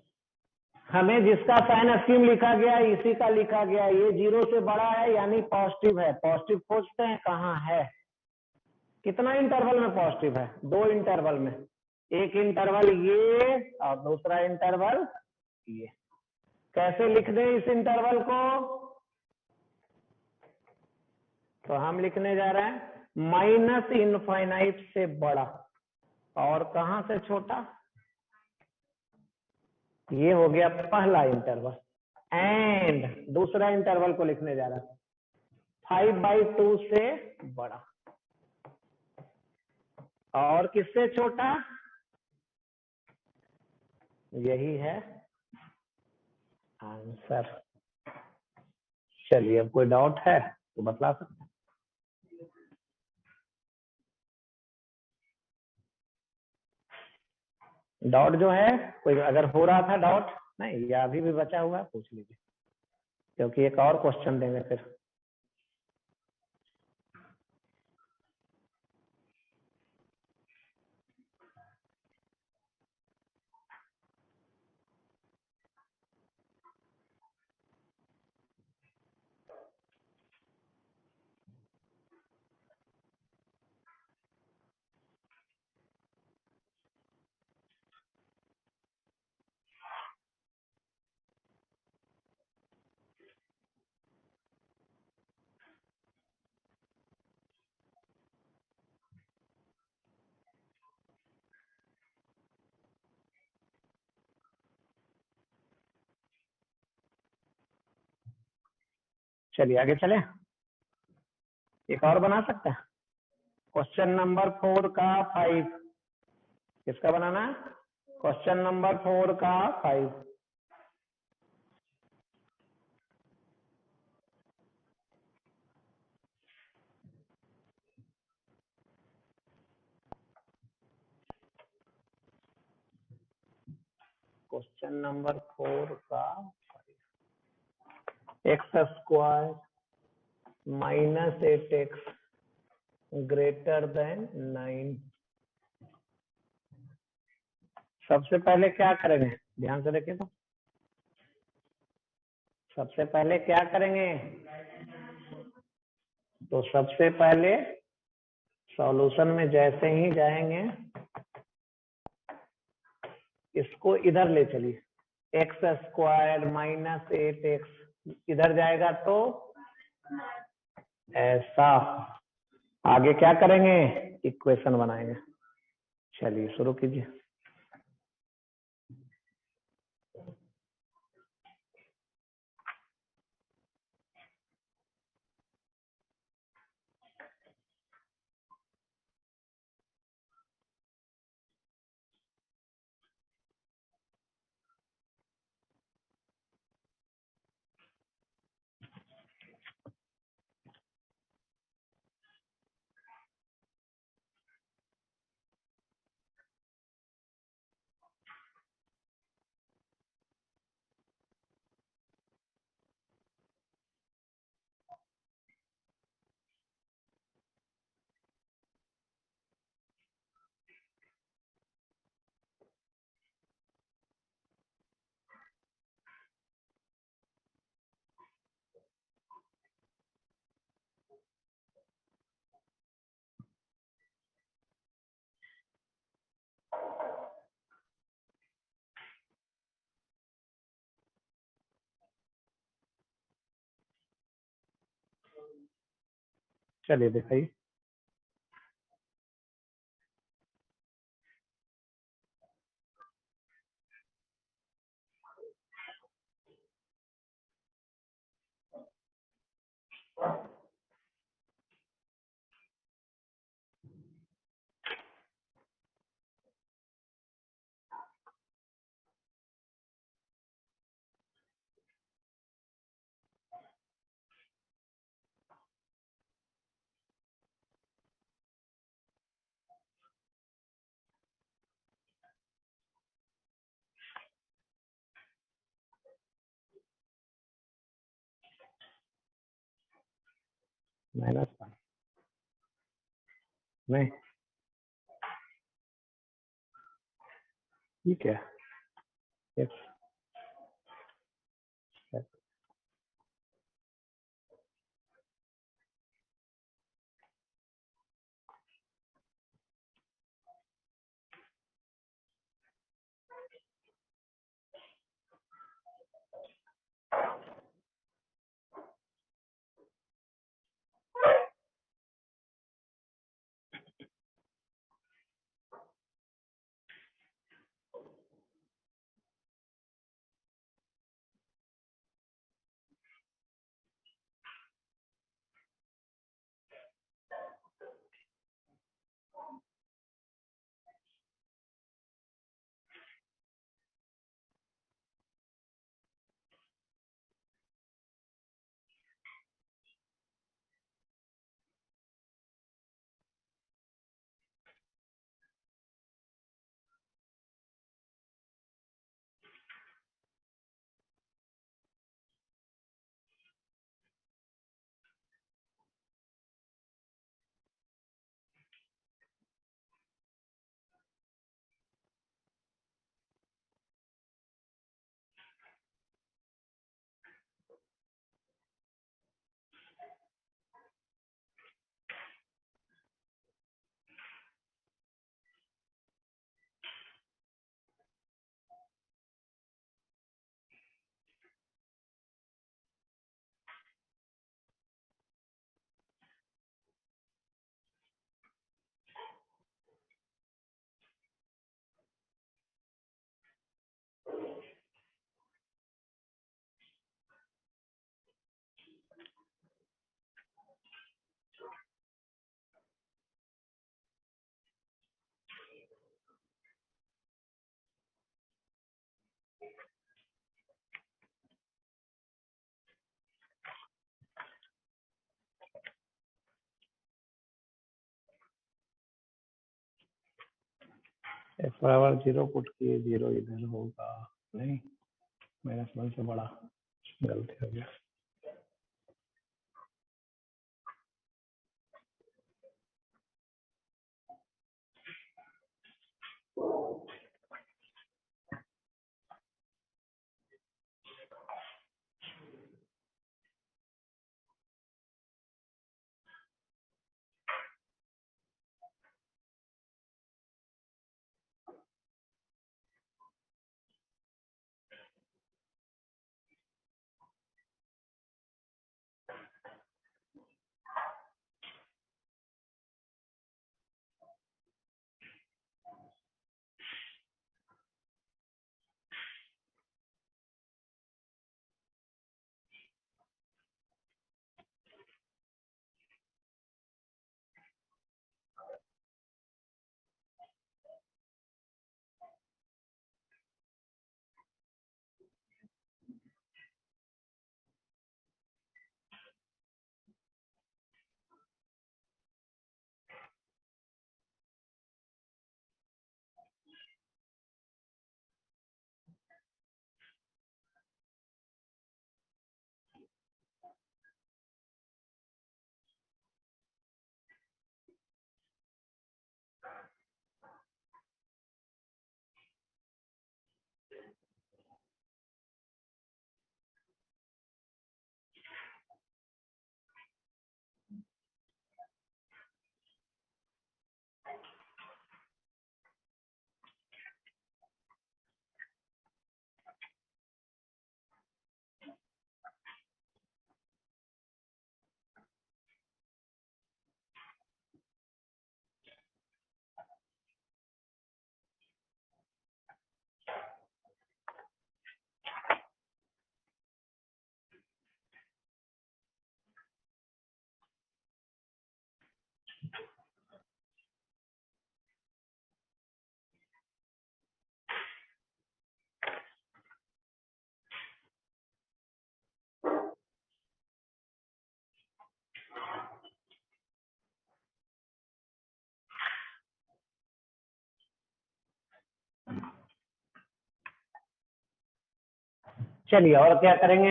हमें जिसका साइन स्कीम लिखा गया है इसी का लिखा गया है। ये 0 से बड़ा है यानी पॉजिटिव है। पॉजिटिव खोजते हैं, कहाँ है, कितना इंटरवल में पॉजिटिव है, 2 इंटरवल में। एक इंटरवल ये और दूसरा इंटरवल ये। कैसे लिख दें इस इंटरवल को? तो हम लिखने जा रहे हैं माइनस इनफाइनाइट से बड़ा और कहां से छोटा। ये हो गया पहला इंटरवल। एंड दूसरा इंटरवल को लिखने जा रहा है 5/2 से बड़ा और किससे छोटा। यही है आंसर। चलिए, अब कोई डाउट है तो बतला सकते हैं। डाउट जो है, कोई अगर हो रहा था डाउट नहीं या अभी भी बचा हुआ है, पूछ लीजिए, क्योंकि एक और क्वेश्चन देंगे फिर। चलिए आगे चले, एक और बना सकते हैं। क्वेश्चन नंबर 4 का 5 किसका बनाना है? क्वेश्चन नंबर 4 का 5। क्वेश्चन नंबर 4 का x square minus 8x greater than 9। सबसे पहले क्या करेंगे, ध्यान से देखिए तो। सबसे पहले क्या करेंगे? तो सबसे पहले सॉल्यूशन में जैसे ही जाएंगे, इसको इधर ले चलिए। एक्स स्क्वायर माइनस 8x इधर जाएगा तो ऐसा। आगे क्या करेंगे? इक्वेशन बनाएंगे। चलिए शुरू कीजिए। चलिए दिखाइए। -5 नहीं, ठीक है। एक्स x बराबर 0 पुट किए, 0 इधर होगा नहीं, -1 से बड़ा, गलती हो गया। चलिए और क्या करेंगे,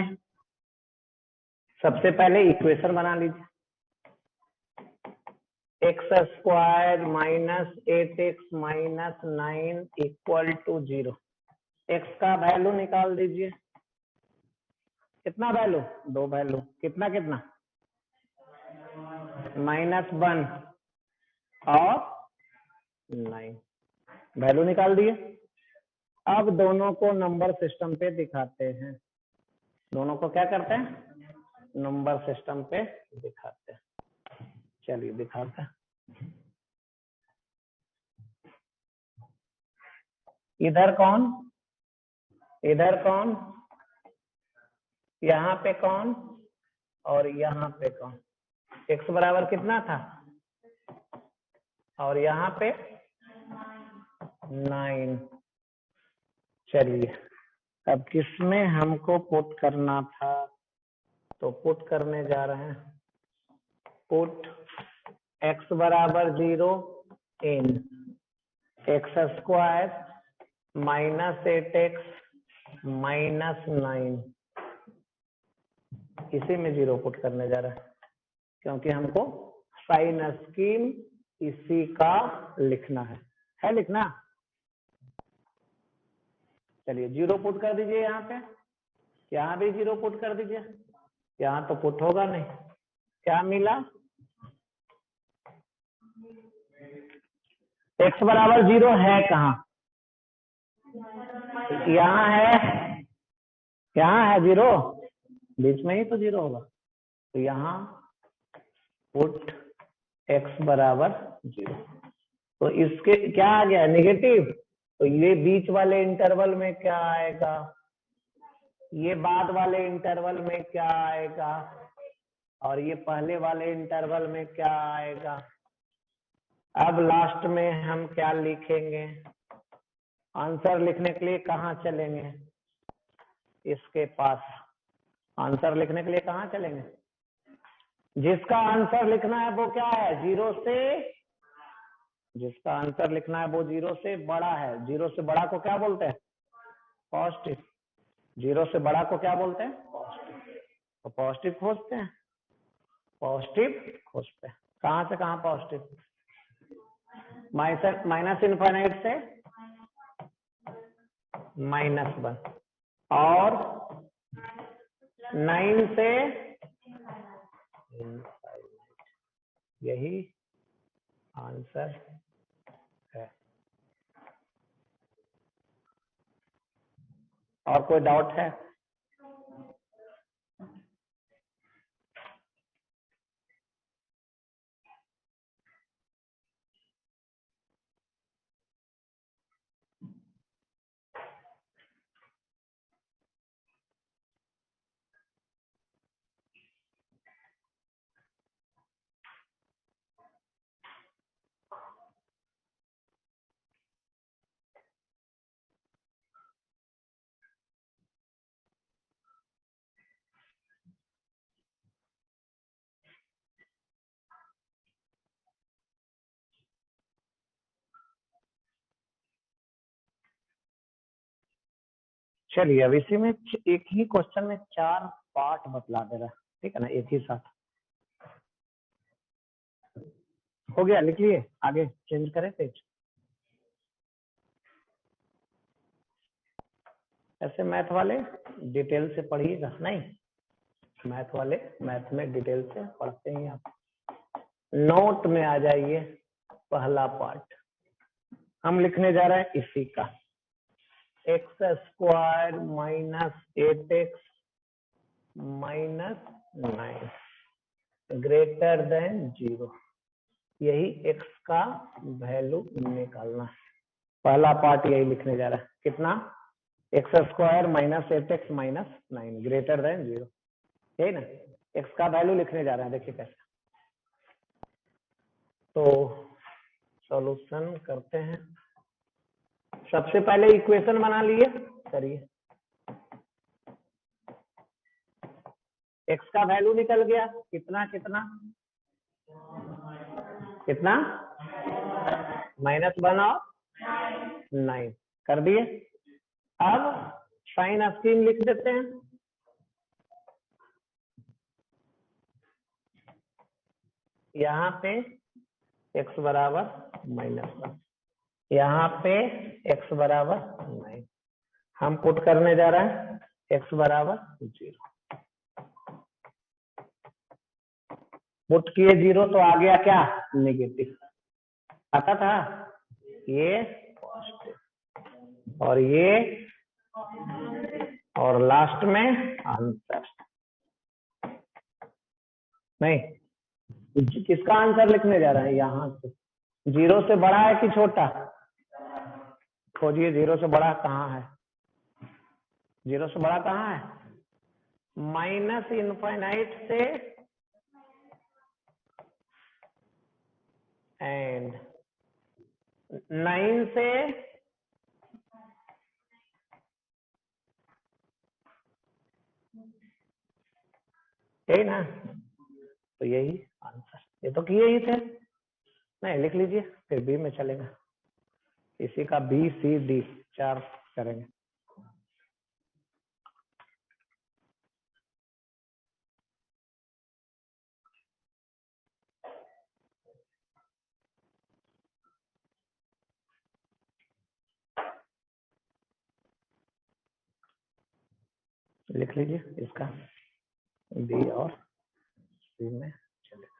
सबसे पहले इक्वेशन बना लीजिए, x² minus 8x minus 9 equal to 0। x का वैल्यू निकाल दीजिए, कितना वैल्यू, 2 वैल्यू, कितना कितना, -1 और 9 वैल्यू निकाल दिए। अब दोनों को नंबर सिस्टम पे दिखाते हैं, दोनों को क्या करते हैं, नंबर सिस्टम पे दिखाते हैं। चलिए दिखाते हैं, इधर कौन, इधर कौन, यहाँ पे कौन और यहाँ पे कौन, x बराबर कितना था और यहाँ पे 9। चलिए अब किसमें हमको पुट करना था, तो पुट करने जा रहे हैं, पुट x बराबर 0 इन x² माइनस 8x माइनस 9, इसी में 0 पुट करने जा रहा है, क्योंकि हमको साइन स्कीम इसी का लिखना है लिखना। चलिए 0 पुट कर दीजिए, यहाँ पे, यहाँ भी 0 पुट कर दीजिए, यहाँ तो पुट होगा नहीं, क्या मिला, x बराबर 0 है कहाँ, यहाँ है, यहाँ है 0, बीच में ही तो 0 होगा, तो यहाँ पुट x बराबर 0, तो इसके क्या आ गया, नेगेटिव, तो ये बीच वाले इंटरवल में क्या आएगा, ये बाद वाले इंटरवल में क्या आएगा, और ये पहले वाले इंटरवल में क्या आएगा। अब लास्ट में हम क्या लिखेंगे, आंसर लिखने के लिए कहाँ चलेंगे, इसके पास, आंसर लिखने के लिए कहाँ चलेंगे, जिसका आंसर लिखना है वो क्या है, 0 से जिसका आंसर लिखना है वो 0 से बड़ा है। 0 से बड़ा को क्या बोलते हैं? पॉजिटिव। 0 से बड़ा को क्या बोलते हैं? पॉजिटिव। तो पॉजिटिव खोजते हैं, पॉजिटिव खोजते हैं। कहां से कहां पॉजिटिव? माइनस इनफाइनाइट से -1 और 9 से इनफाइनाइट। यही आंसर है। और कोई डाउट है? चलिए, अब इसी में एक ही क्वेश्चन में 4 पार्ट बतला दे रहा है, ठीक है ना, एक ही साथ। हो गया, लिख लिए, आगे चेंज करें पेज। ऐसे मैथ वाले डिटेल से पढ़िएगा, नहीं मैथ वाले मैथ में डिटेल से पढ़ते ही आप। नोट में आ जाइए, पहला पार्ट हम लिखने जा रहे हैं इसी का, x² - 8x - 9 ग्रेटर देन 0। यही x का वैल्यू निकालना है। पहला पार्ट यही लिखने जा रहा है, कितना? x² - 8x - 9 ग्रेटर देन 0, यही ना। x का वैल्यू लिखने जा रहे हैं, देखिए कैसे। तो सॉल्यूशन करते हैं। सबसे पहले इक्वेशन बना लिए, करिए। x का वैल्यू निकल गया, कितना कितना कितना? -1 और 9 कर दिए। अब साइन स्कीम लिख देते हैं। यहाँ पे x बराबर -1, यहाँ पे x बराबर 9, हम पुट करने जा रहे हैं x बराबर 0। पुट किए 0 तो आ गया क्या? नेगेटिव। आता था ये पॉजिटिव और ये, और लास्ट में आंसर। नहीं, किसका आंसर लिखने जा रहा है? यहाँ से 0 से बड़ा है कि छोटा? खोजिए 0 से बड़ा कहाँ है? 0 से बड़ा कहाँ है? माइनस इनफाइनाइट से एंड 9 से यही ना, तो यही आंसर। ये तो किए ही थे, नहीं लिख लीजिए, फिर बी में चलेगा। इसी का बी सी डी 4 करेंगे। लिख लीजिए, इसका बी और सी में चलेगा।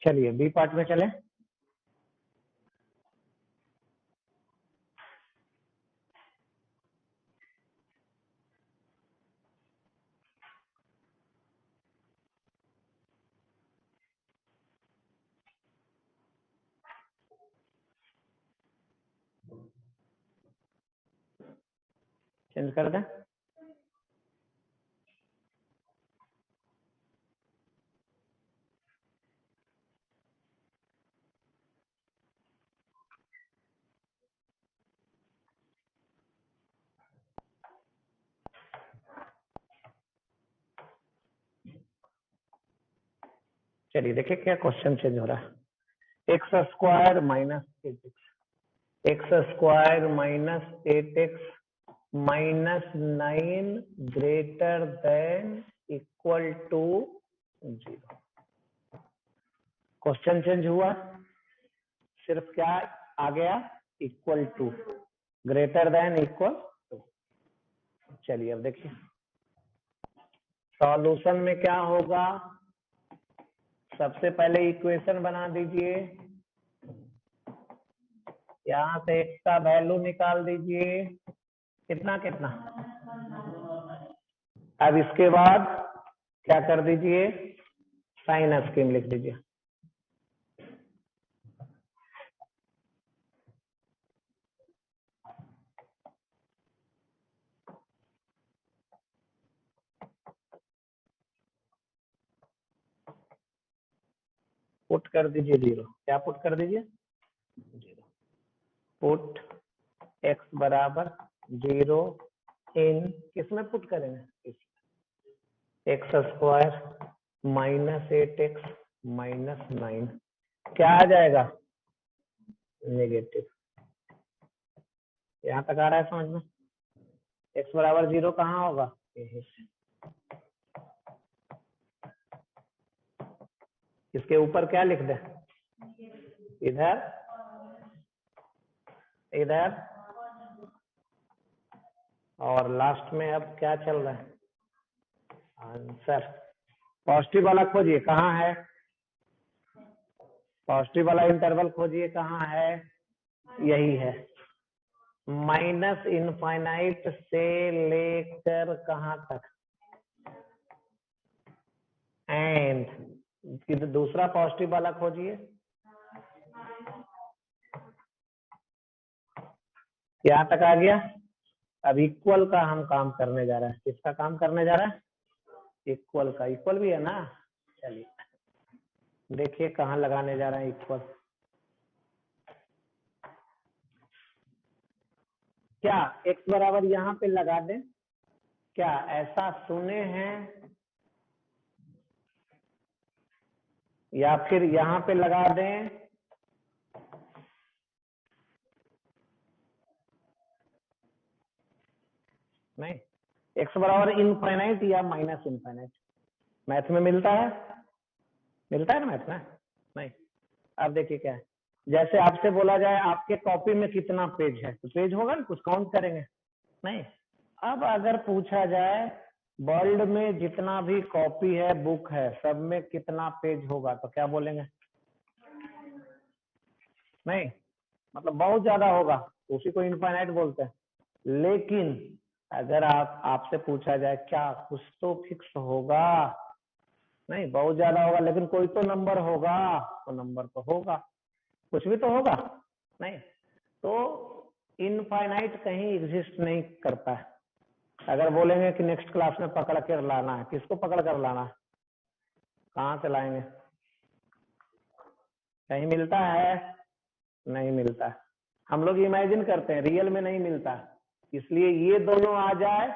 चलिए बी पार्ट में चले। चेंज कर दें। चलिए देखिए क्या क्वेश्चन चेंज हो रहा है। X square minus 8x, x square minus 8x minus 9 greater than equal to 0। Question change हुआ, सिर्फ क्या आ गया, equal to, greater than equal to. चलिए अब देखिए सॉल्यूशन में क्या होगा। सबसे पहले इक्वेशन बना दीजिए, यहां से x का वैल्यू निकाल दीजिए, कितना कितना। अब इसके बाद क्या कर दीजिए, साइन स्कीम लिख दीजिए। पुट कर दीजिए 0। क्या पुट कर दीजिए, 0। पुट x बराबर 0 इन, किसमें पुट करेंगे, x square minus 8x minus 9, क्या आ जाएगा, नेगेटिव। यहाँ तक आ रहा है समझ में। x बराबर 0 कहाँ होगा, यही से। इसके ऊपर क्या लिख दे, इधर इधर, और लास्ट में अब क्या चल रहा है, आंसर। पॉजिटिव वाला खोजिए कहाँ है, पॉजिटिव वाला इंटरवल खोजिए कहाँ है, यही है, माइनस इनफाइनाइट से लेकर कहाँ तक, एंड दूसरा पॉजिटिव वाला खोजिए, यहाँ तक आ गया। अब इक्वल का हम काम करने जा रहे हैं, किसका काम करने जा रहा है, इक्वल का। इक्वल भी है ना, चलिए देखिए कहाँ लगाने जा रहे हैं इक्वल। क्या x बराबर यहाँ पे लगा दें, क्या ऐसा सुने हैं, या फिर यहाँ पे लगा दें, नहीं। x बराबर इनफाइनाइट या माइनस इनफाइनाइट मैथ में मिलता है, मिलता है ना मैथ में, नहीं। अब देखिए क्या है, जैसे आपसे बोला जाए आपके कॉपी में कितना पेज है, तो पेज होगा ना, कुछ काउंट करेंगे, नहीं। अब अगर पूछा जाए वर्ल्ड में जितना भी कॉपी है, बुक है, सब में कितना पेज होगा, तो क्या बोलेंगे, नहीं, मतलब बहुत ज्यादा होगा, उसी को इनफाइनाइट बोलते हैं। लेकिन अगर आपसे पूछा जाए क्या कुछ तो फिक्स होगा, नहीं, बहुत ज्यादा होगा लेकिन कोई तो नंबर होगा, तो नंबर तो होगा, कुछ भी तो होगा, नहीं। तो इनफाइनाइट कहीं एग्जिस्ट नहीं करता है। अगर बोलेंगे कि नेक्स्ट क्लास में पकड़ कर लाना है, किसको पकड़ कर लाना है, कहाँ से लाएंगे, कहीं मिलता है, नहीं मिलता। हम लोग इमेजिन करते हैं, रियल में नहीं मिलता। इसलिए ये दोनों आ जाए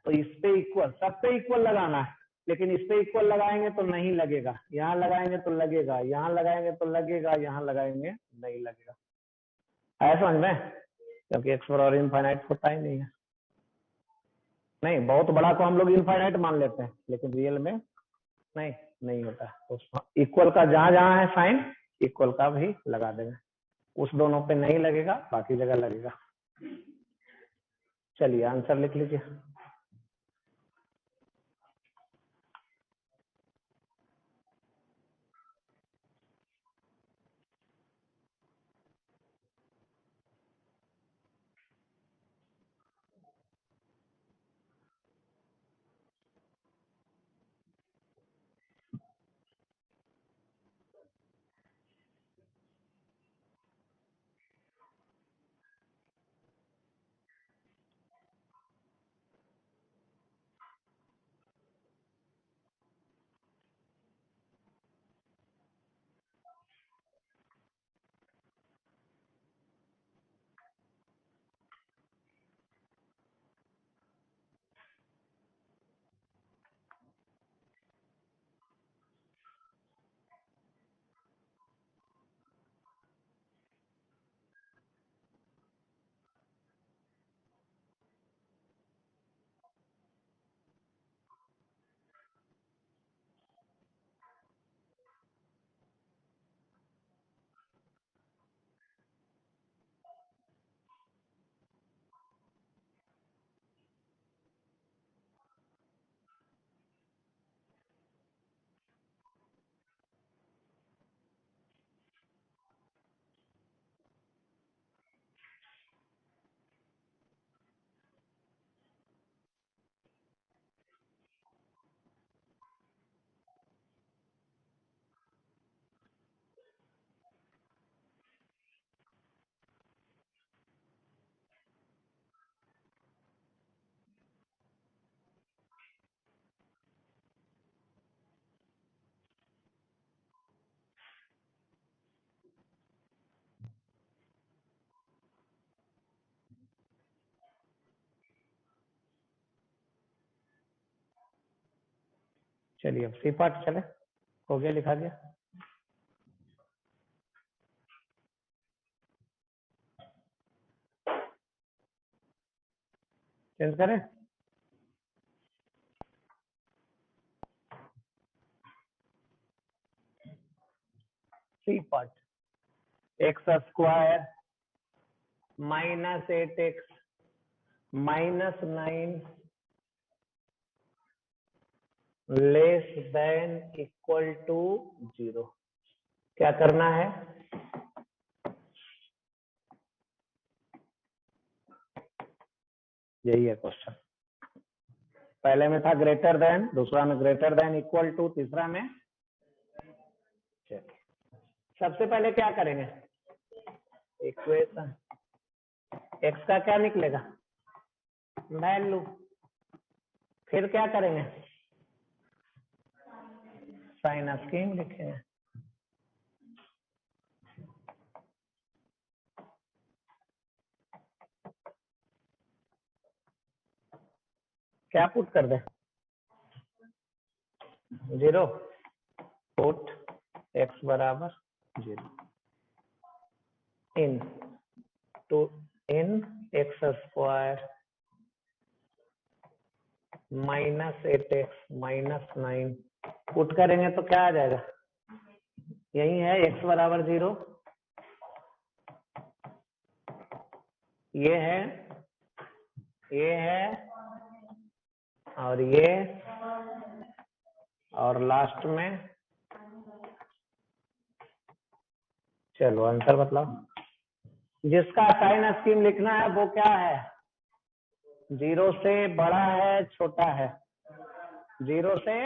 तो इस पे इक्वल, सब पे इक्वल लगाना है, लेकिन इस पे इक्वल लगाएंगे तो नहीं लगेगा, यहाँ लगाएंगे तो लगेगा, यहाँ लगाएंगे तो लगेगा, यहाँ लगाएंगे नहीं लगेगा। आया समझ में, क्योंकि एक्स बराबर इनफाइनाइट होता ही नहीं है। नहीं, बहुत बड़ा को हम लोग इनफाइनाइट मान लेते हैं, लेकिन रियल में नहीं, नहीं होता। तो इक्वल का जहां जहां है साइन, इक्वल का भी लगा देंगे, उस दोनों पे नहीं लगेगा, बाकी जगह लगेगा। चलिए आंसर लिख लीजिए। चलिए अब सी पार्ट चले, हो गया, लिखा गया। चेंज करें, C part, x square minus 8x minus 9 less than equal to 0। क्या करना है? यही है क्वेश्चन। पहले में था ग्रेटर देन, दूसरा में ग्रेटर देन इक्वल टू, तीसरा में सबसे पहले क्या करेंगे? इक्वेशन एक्स का क्या निकलेगा? वैल्यू। फिर क्या करेंगे? साइन स्कीम लिखेंगे। क्या पुट कर दे? 0, पुट x बराबर 0 in x square minus 8x minus 9 put करेंगे तो क्या आ जाएगा? यही है, x बराबर 0, ये है और ये, और लास्ट में, चलो आंसर बतलाओ। जिसका साइन स्कीम लिखना है वो क्या है? 0 से बड़ा है, छोटा है। 0 से,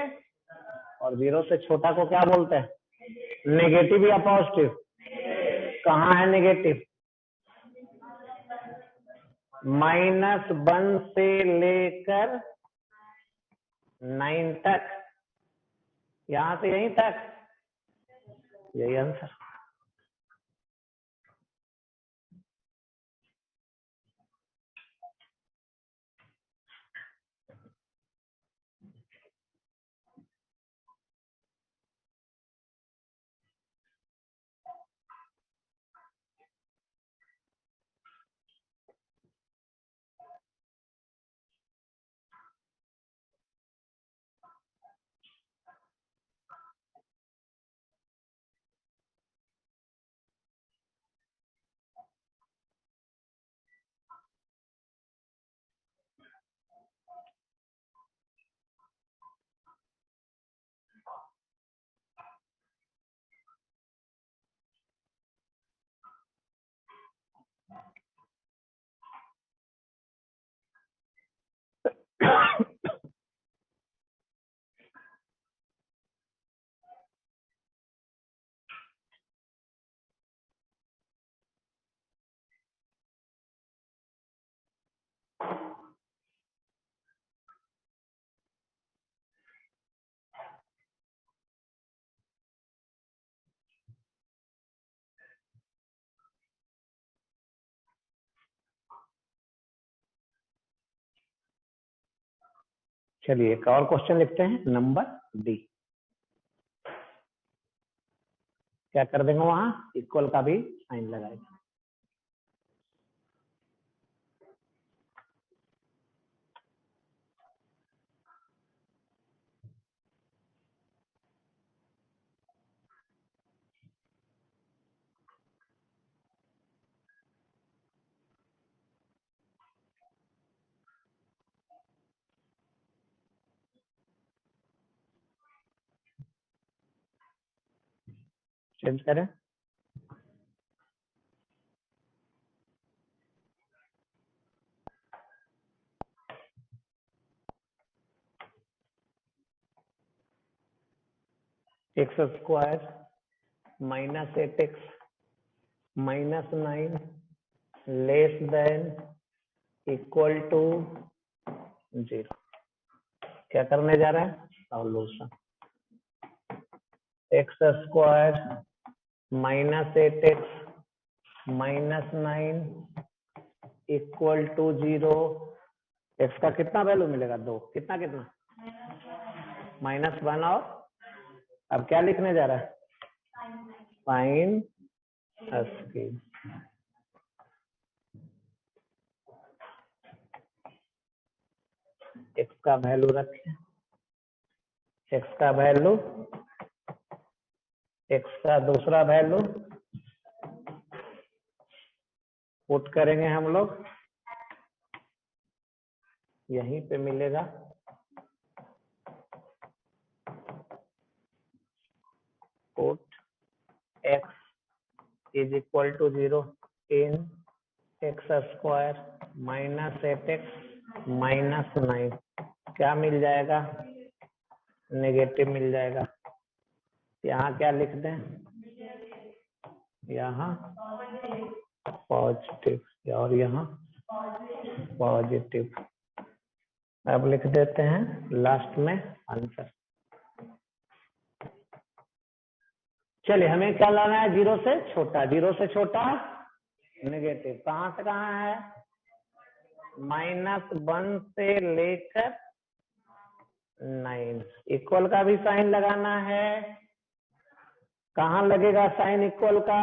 और 0 से छोटा को क्या बोलते हैं? नेगेटिव या पॉजिटिव? कहाँ है नेगेटिव? -1 से लेकर 9 तक, यहां से यहीं तक, यही आंसर। चलिए एक और क्वेश्चन लिखते हैं, नंबर डी। क्या कर देंगे? वहां इक्वल का भी साइन लगाएगा। चेंज करें, x square minus 8x minus 9 less than equal to 0। क्या करने जा रहे हैं? Solution. X square minus 8x minus 9 equal to 0। X का कितना वैल्यू मिलेगा? 2। कितना कितना? -1 और अब क्या लिखने जा रहा है? साइन अस्की। एक्स का वैल्यू रखें, एक्स का वैल्यू, एक्स का दूसरा वैल्यू पुट करेंगे हम लोग, यहीं पे मिलेगा। Put x is equal to 0 in x square minus 8x minus 9, क्या मिल जाएगा? नेगेटिव मिल जाएगा। यहाँ क्या लिख दें? यहाँ पॉजिटिव और यहाँ पॉजिटिव। अब लिख देते हैं लास्ट में आंसर। चलिए हमें क्या लाना है? 0 से छोटा, 0 से छोटा नेगेटिव। कहाँ से कहाँ है? -1 से लेकर 9। इक्वल का भी साइन लगाना है। कहाँ लगेगा साइन इक्वल का?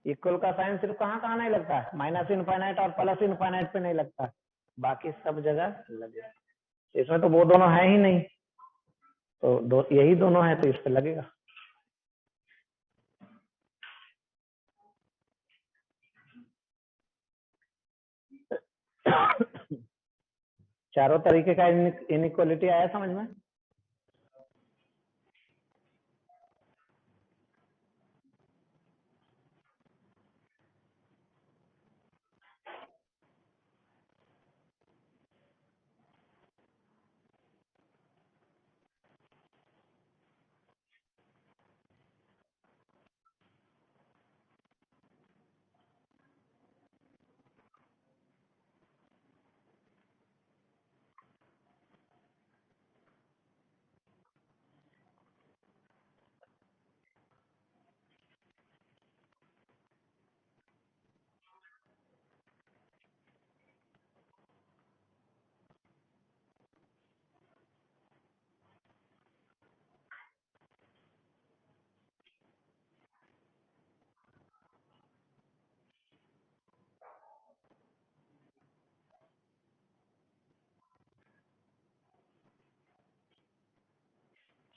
इक्वल का साइन सिर्फ कहाँ कहाँ नहीं लगता है? माइनस इनफाइनाइट और प्लस इनफाइनाइट पे नहीं लगता, बाकी सब जगह लगेगा। इसमें तो वो दोनों है ही नहीं, तो यही दोनों है, तो इस पे लगेगा। चारों तरीके का इनइक्वालिटी आया समझ में?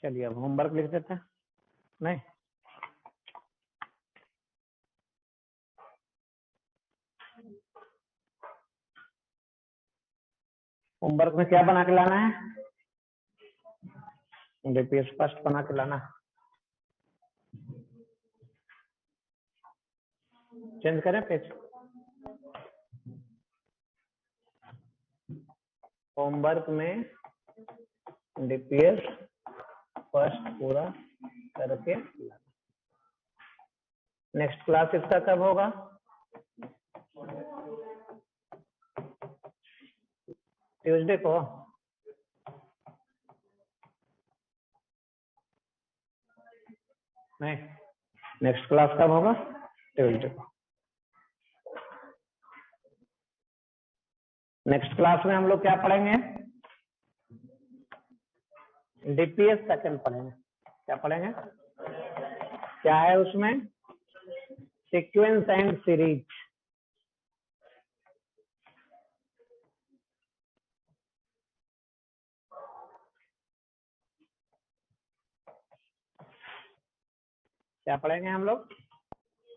चलिए अब होमवर्क लिख देते हैं। नहीं, होमवर्क में क्या बना के लाना है? डीपीएस फर्स्ट बना के लाना। चेंज करें पेज? होमवर्क में डीपीएस फर्स्ट पूरा करके लाना। नेक्स्ट क्लास इसका कब होगा? ट्यूसडे को। नहीं, नेक्स्ट क्लास कब होगा? ट्यूसडे को। नेक्स्ट क्लास में हम लोग क्या पढ़ेंगे? डीपीएस सेकंड पढ़ेंगे। क्या पढ़ेंगे? क्या है उसमें? Sequence and series. क्या पढ़ेंगे हम लोग?